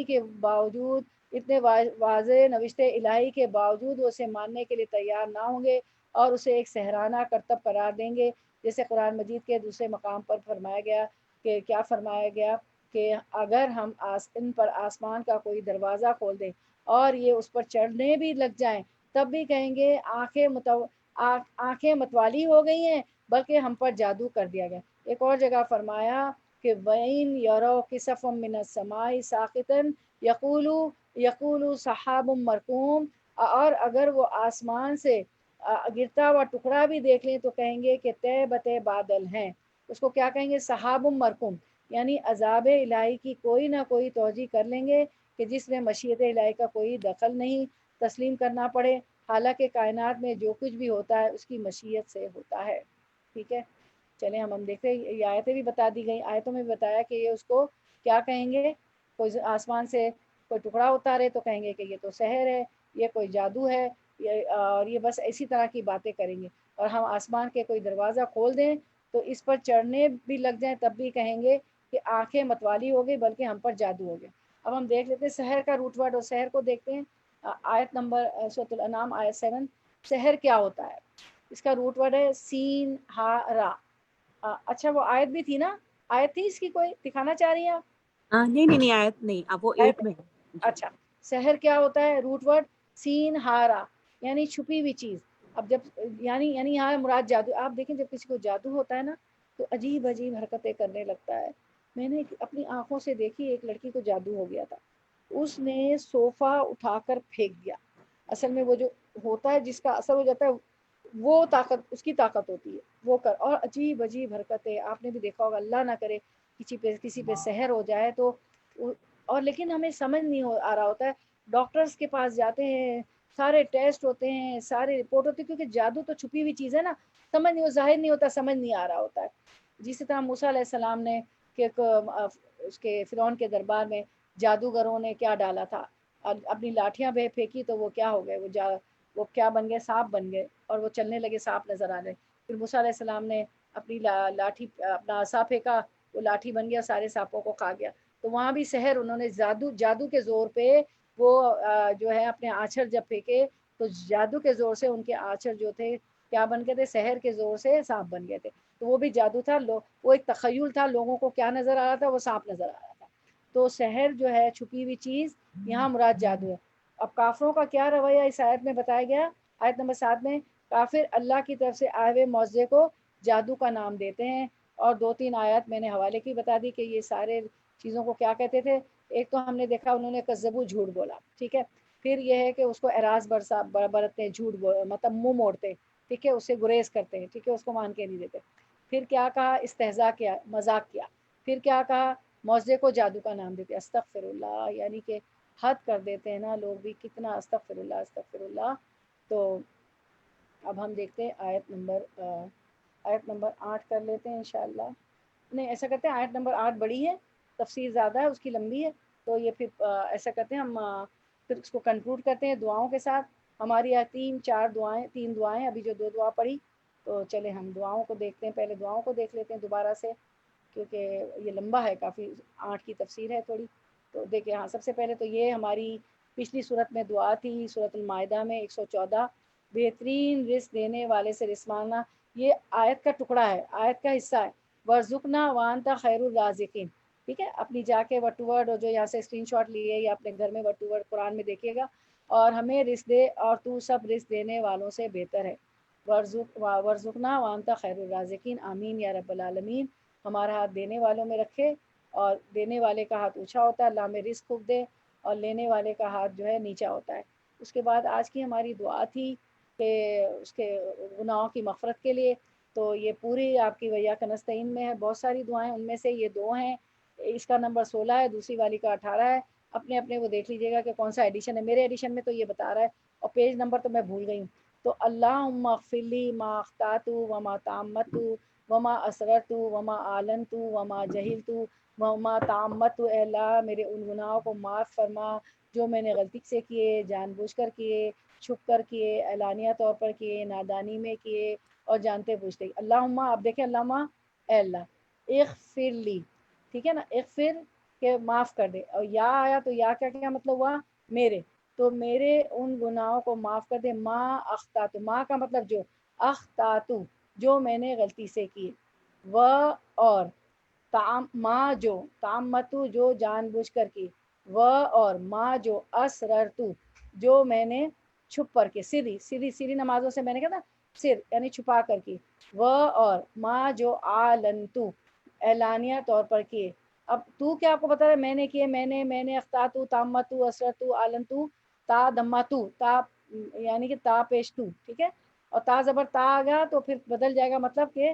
کے باوجود، اتنے واضح نوشتے الہی کے باوجود وہ اسے ماننے کے لیے تیار نہ ہوں گے اور اسے ایک سحرانہ کرتب قرار دیں گے. جیسے قرآن مجید کے دوسرے مقام پر فرمایا گیا کہ کیا فرمایا گیا کہ اگر ہم ان پر آسمان کا کوئی دروازہ کھول دیں اور یہ اس پر چڑھنے بھی لگ جائیں، تب بھی کہیں گے آنکھیں متوالی ہو گئی ہیں، بلکہ ہم پر جادو کر دیا گیا. ایک اور جگہ فرمایا کہ وَإِن يَرَوْا كِسَفًا مِّنَ السَّمَاءِ سَاقِطًا يَقُولُوا سَحَابٌ مَّرْكُومٌ اور اگر وہ آسمان سے گرتا ہوا ٹکڑا بھی دیکھ لیں تو کہیں گے کہ طے بتے بادل ہیں. اس کو کیا کہیں گے؟ سحاب مرکوم. یعنی عذاب الہی کی کوئی نہ کوئی توجہ کر لیں گے کہ جس میں مشیت الہی کا کوئی دخل نہیں، تسلیم کرنا پڑے، حالانکہ کائنات میں جو کچھ بھی ہوتا ہے اس کی مشیت سے ہوتا ہے. ٹھیک ہے، چلیں ہم دیکھتے ہیں. یہ آیتیں بھی بتا دی گئی، آیتوں میں بھی بتایا کہ یہ اس کو کیا کہیں گے. کوئی آسمان سے کوئی ٹکڑا اتارے تو کہیں گے کہ یہ تو سحر ہے، یہ کوئی جادو ہے، اور یہ بس اسی طرح کی باتیں کریں گے. اور ہم آسمان کے کوئی دروازہ کھول دیں تو اس پر چڑھنے بھی لگ جائیں تب بھی کہیں گے کہ آنکھیں متوالی ہو گئی، بلکہ ہم پر جادو ہو گیا. اب ہم دیکھ لیتے ہیں سحر کا روٹ ورڈ، اور سحر کو دیکھتے ہیں. آیت نمبر سورۃ الانعام آیت 7. سحر کیا ہوتا ہے؟ اس کا روٹ ورڈ ہے سین ہا را. اچھا وہ آیت بھی تھی نا، آیت تھی اس کی کوئی دکھانا چاہ رہی ہیں آپ؟ نہیں آیت نہیں، اب وہ آیت 8 میں ہے جی. اچھا، سحر کیا ہوتا ہے؟ روٹ ورڈ سین ہارا، یعنی چھپی ہوئی چیز. اب جب یعنی یہاں مراد جادو. آپ دیکھیں جب کسی کو جادو ہوتا ہے نا تو عجیب عجیب حرکتیں کرنے لگتا ہے. میں نے اپنی آنکھوں سے دیکھی، ایک لڑکی کو جادو ہو گیا تھا، اس نے صوفہ اٹھا کر پھینک دیا. اصل میں وہ جو ہوتا ہے جس کا اثر ہو جاتا ہے وہ طاقت، اس کی طاقت ہوتی ہے وہ کر. اور عجیب عجیب حرکتیں آپ نے بھی دیکھا ہوگا. اللہ نہ کرے کسی پہ سحر ہو جائے تو. اور لیکن ہمیں سمجھ نہیں آ رہا ہوتا ہے. ڈاکٹرز کے پاس جاتے ہیں، سارے ٹیسٹ ہوتے ہیں، سارے رپورٹ ہوتی ہے، کیونکہ جادو تو چھپی ہوئی چیز ہے نا، سمجھ نہیں، ظاہر نہیں ہوتا، سمجھ نہیں آ رہا ہوتا ہے. جس طرح موسیٰ علیہ السلام نے کہ اس کے فرعون کے دربار میں جادوگروں نے کیا ڈالا تھا، اپنی لاٹھیاں بے پھینکی تو وہ کیا ہو گئے، وہ کیا بن گئے، سانپ بن گئے، اور وہ چلنے لگے، سانپ نظر آنے. پھر موسیٰ علیہ السلام نے اپنی لاٹھی، اپنا عصا پھینکا، وہ لاٹھی بن گیا، سارے سانپوں کو کھا گیا. تو وہاں بھی سحر، انہوں نے جادو کے زور پہ وہ جو ہے اپنے آنچر جب پھینکے تو جادو کے زور سے ان کے آنچر جو تھے کیا بن گئے تھے، سحر کے زور سے سانپ بن گئے تھے. تو وہ بھی جادو تھا، وہ ایک تخیل تھا، لوگوں کو کیا نظر آ رہا تھا، وہ سانپ نظر آ رہا تھا. تو سحر جو ہے چھپی ہوئی چیز، یہاں مراد جادو ہے. اب کافروں کا کیا رویہ اس آیت میں بتایا گیا، آیت نمبر 7 میں. کافر اللہ کی طرف سے آئے ہوئے معجزے کو جادو کا نام دیتے ہیں. اور 2-3 آیات میں نے حوالے کی بتا دی کہ یہ سارے چیزوں کو کیا کہتے تھے. ایک تو ہم نے دیکھا انہوں نے کذبو، جھوٹ بولا، ٹھیک ہے. پھر یہ ہے کہ اس کو اعراض برتتے ہیں، جھوٹ مطلب منہ موڑتے، ٹھیک ہے، اس سے گریز کرتے ہیں، ٹھیک ہے، اس کو مان کے نہیں دیتے. پھر کیا کہا، استہزاء کیا، مذاق کیا. پھر کیا کہا، معجزے کو جادو کا نام دیتے. استغفر اللہ، یعنی کہ حد کر دیتے ہیں نا لوگ بھی، کتنا استغفر اللہ استغفر اللہ. تو اب ہم دیکھتے ہیں آیت نمبر 8 کر لیتے ہیں انشاءاللہ. نہیں ایسا کرتے ہیں، آیت نمبر 8 بڑی ہے، تفسیر زیادہ ہے، اس کی لمبی ہے، تو یہ پھر ایسا کرتے ہیں ہم پھر اس کو کنکلوڈ کرتے ہیں دعاؤں کے ساتھ. ہماری یہاں 3 دعائیں، ابھی جو 2 دعا پڑھی، تو چلے ہم دعاؤں کو دیکھتے ہیں. پہلے دعاؤں کو دیکھ لیتے ہیں دوبارہ سے، کیونکہ یہ لمبا ہے کافی، 8 کی تفسیر ہے تھوڑی. تو دیکھیں، ہاں سب سے پہلے تو یہ ہماری پچھلی صورت میں دعا تھی، سورۃ المائدہ میں 114، بہترین رزق دینے والے سے رزق مانگنا. یہ آیت کا ٹکڑا ہے، آیت کا حصہ ہے. ورزقنا وانت خیر الرازقین، ٹھیک ہے. اپنی جا کے ورڈ ٹو ورڈ، اور جو یہاں سے اسکرین شاٹ لیے یا اپنے گھر میں ورڈ ٹو ورڈ قرآن میں دیکھیے گا. اور ہمیں رزق دے، اور تو سب رزق دینے والوں سے بہتر ہے. ورزقنا وانت خیر الرازقین، آمین یا رب العالمین. ہمارا ہاتھ دینے والوں میں رکھے، اور دینے والے کا ہاتھ اونچا ہوتا ہے، اللہ ہمیں رزق خوب دے، اور لینے والے کا ہاتھ جو ہے نیچا ہوتا ہے. اس کے بعد آج کی ہماری دعا تھی کہ اس کے گناہوں کی مغفرت کے لیے. تو یہ پوری آپ کی ویاک نستعین میں ہے، بہت ساری دعائیں، ان میں سے یہ 2 ہیں. اس کا نمبر 16 ہے، دوسری والی کا 18 ہے. اپنے اپنے وہ دیکھ لیجیے گا کہ کون سا ایڈیشن ہے. میرے ایڈیشن میں تو یہ بتا رہا ہے، اور پیج نمبر تو میں بھول گئی ہوں. تو اللہم اغفر لی ما اخطأت وما تعمدت وما اسررت وما اعلنت وما جہلت وما تعمدت. اے اللہ میرے ان گناہوں کو معاف فرما جو میں نے غلطی سے کیے، جان بوجھ کر کیے، چھپ کر کیے، اعلانیہ طور پر کیے، نادانی میں کیے، اور جانتے بوجھتے. اللہم، آپ دیکھیں، اللہم اے اللہ، اغفر لی، ٹھیک ہے نا، اغفر کہ معاف کر دے. اور یا آیا تو یا کیا مطلب ہوا، میرے. تو میرے ان گناہوں کو معاف کر دے. ما اخطأت، ما کا مطلب جو، اخطأت جو میں نے غلطی سے کی، و اور ما جو، تعمدت جو جان بوجھ کر کی، و اور ما جو اسررت جو میں نے چھپ پر کے، سری نمازوں سے میں نے کہا نا سر یعنی چھپا کر کی، و اور ما جو اعلنت اعلانیہ طور پر کیے. اب تو کیا آپ کو بتا رہا ہے، میں نے کیے، میں نے اخطأت، تعمدت، اسررت، اعلنت. تا دماتو، تا یعنی کہ تا پیش تو، ٹھیک ہے. اور تا زبر تا آ گیا تو پھر بدل جائے گا، مطلب کہ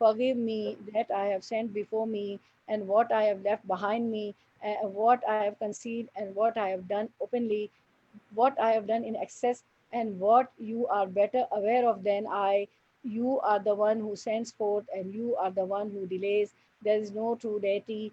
forgive me that I have sent before me, and what I have left behind me, and what I have concealed, and what I have done openly, what I have done in excess, and what you are better aware of than I. You are the one who sends forth, and you are the one who delays. There is no true deity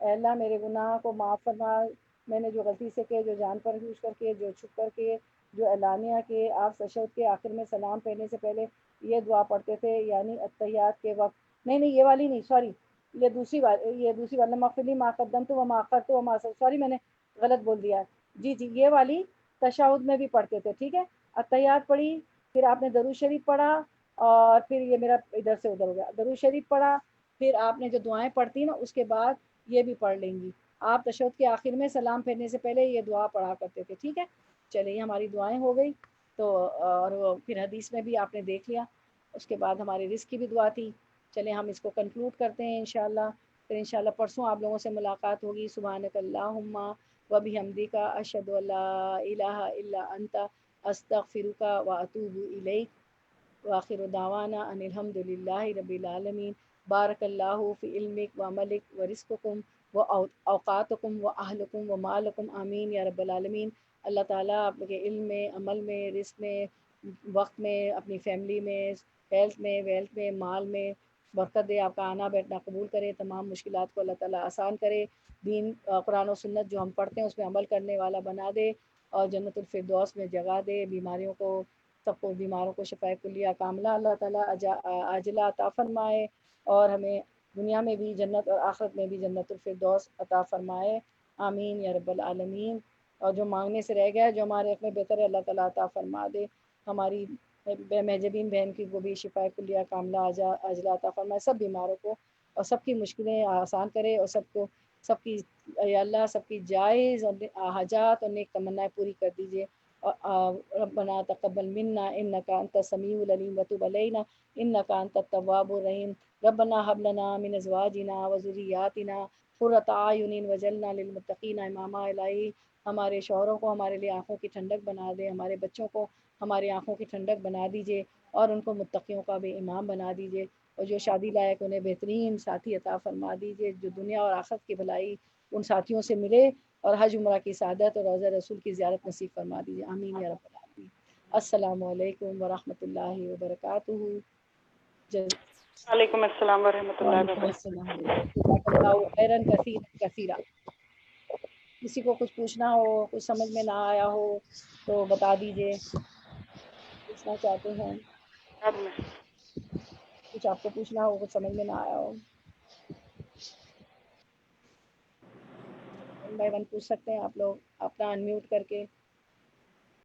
اے اللہ میرے گناہ کو معاف فرما، میں نے جو غلطی سے کیے، جو جان پر یوز کر کے، جو چھپ کر کے، جو اعلانیہ کے، آپ تشہد کے آخر میں سلام پھیرنے سے پہلے یہ دعا پڑھتے تھے، یعنی التحیات کے وقت، نہیں یہ والی نہیں، سوری، یہ دوسری والی، مغفلی ما قدمت و ما اخرت و ما اسررت، سوری میں نے غلط بول دیا ہے، جی جی یہ والی تشہد میں بھی پڑھتے تھے، ٹھیک ہے، التحیات پڑھی، پھر آپ نے درود شریف پڑھا، اور پھر یہ میرا ادھر سے ادھر ہو گیا، درود شریف پڑھا، پھر آپ نے جو دعائیں پڑھتی نا اس کے بعد یہ بھی پڑھ لیں گی، آپ تشہد کے آخر میں سلام پھیرنے سے پہلے یہ دعا پڑھا کرتے تھے، ٹھیک ہے، چلیے ہماری دعائیں ہو گئی، تو اور پھر حدیث میں بھی آپ نے دیکھ لیا، اس کے بعد ہماری رزق کی بھی دعا تھی، چلیں ہم اس کو کنکلوڈ کرتے ہیں انشاءاللہ، پھر انشاءاللہ پرسوں آپ لوگوں سے ملاقات ہوگی، سبحانک اللہم و بحمدک اشہد ان لا الہ الا انت استغفرک و اتوب الیک، وآخر دعوانا ان الحمد للہ رب العالمین، بارک اللہ فی علمک و عملک و رزقکم و اوقاتکم و اہلکم و مالکم، آمین یا رب العالمین۔ اللہ تعالیٰ آپ کے علم میں، عمل میں، رزق میں، وقت میں، اپنی فیملی میں، ہیلتھ میں، ویلتھ میں، مال میں برکت دے، آپ کا آنا بیٹھنا قبول کرے، تمام مشکلات کو اللہ تعالیٰ آسان کرے، دین قرآن و سنت جو ہم پڑھتے ہیں اس میں عمل کرنے والا بنا دے، اور جنت الفردوس میں جگہ دے، بیماریوں کو، سب کو بیماروں کو شفاء کلیہ کاملہ اللہ تعالیٰ عاجلہ عطا فرمائے، اور ہمیں دنیا میں بھی جنت اور آخرت میں بھی جنت الفردوس عطا فرمائے، آمین یا رب العالمین۔ اور جو مانگنے سے رہ گیا، جو ہمارے حق میں بہتر ہے، اللہ تعالیٰ عطا فرما دے، ہماری محجبین بہن کی کو بھی شفاء کلیہ کاملہ عاجلہ عطا فرمائے، سب بیماروں کو، اور سب کی مشکلیں آسان کرے، اور سب کی یا اللہ سب کی جائز اور حاجات اور نیک تمنائیں پوری کر دیجیے، ربنا تقبل منا انک انت السمیع العلیم وتب علینا انک انت التواب الرحیم، ربنا هب لنا من ازواجنا وذریاتنا قرۃ اعین واجعلنا للمتقین اماما، الہی ہمارے شوہروں کو ہمارے لیے آنکھوں کی ٹھنڈک بنا دے، ہمارے بچوں کو ہماری آنکھوں کی ٹھنڈک بنا دیجیے، اور ان کو متقیوں کا بھی امام بنا دیجیے، اور جو شادی لائق انہیں بہترین ساتھی عطا فرما دیجیے، جو دنیا اور آخرت کی بھلائی ان ساتھیوں سے ملے، اور حج عمرہ کی سعادت اور روضہ رسول کی زیارت نصیب فرما دیجیے، آمین یا رب العالمین۔ السلام علیکم ورحمۃ اللہ وبرکاتہ۔ وعلیکم السلام ورحمۃ اللہ وعلیکم وبرکاتہ۔ السلام، جزاک اللہ خیرا کثیرا کثیرا۔ کسی کو کچھ پوچھنا ہو، کچھ سمجھ میں نہ آیا ہو تو بتا دیجیے، پوچھنا چاہتے ہیں، اب میں کچھ آپ کو پوچھنا ہو، کچھ سمجھ میں نہ آیا ہو، ون بائی ون پوچھ سکتے ہیں آپ لوگ، اپنا انمیوٹ کر کے۔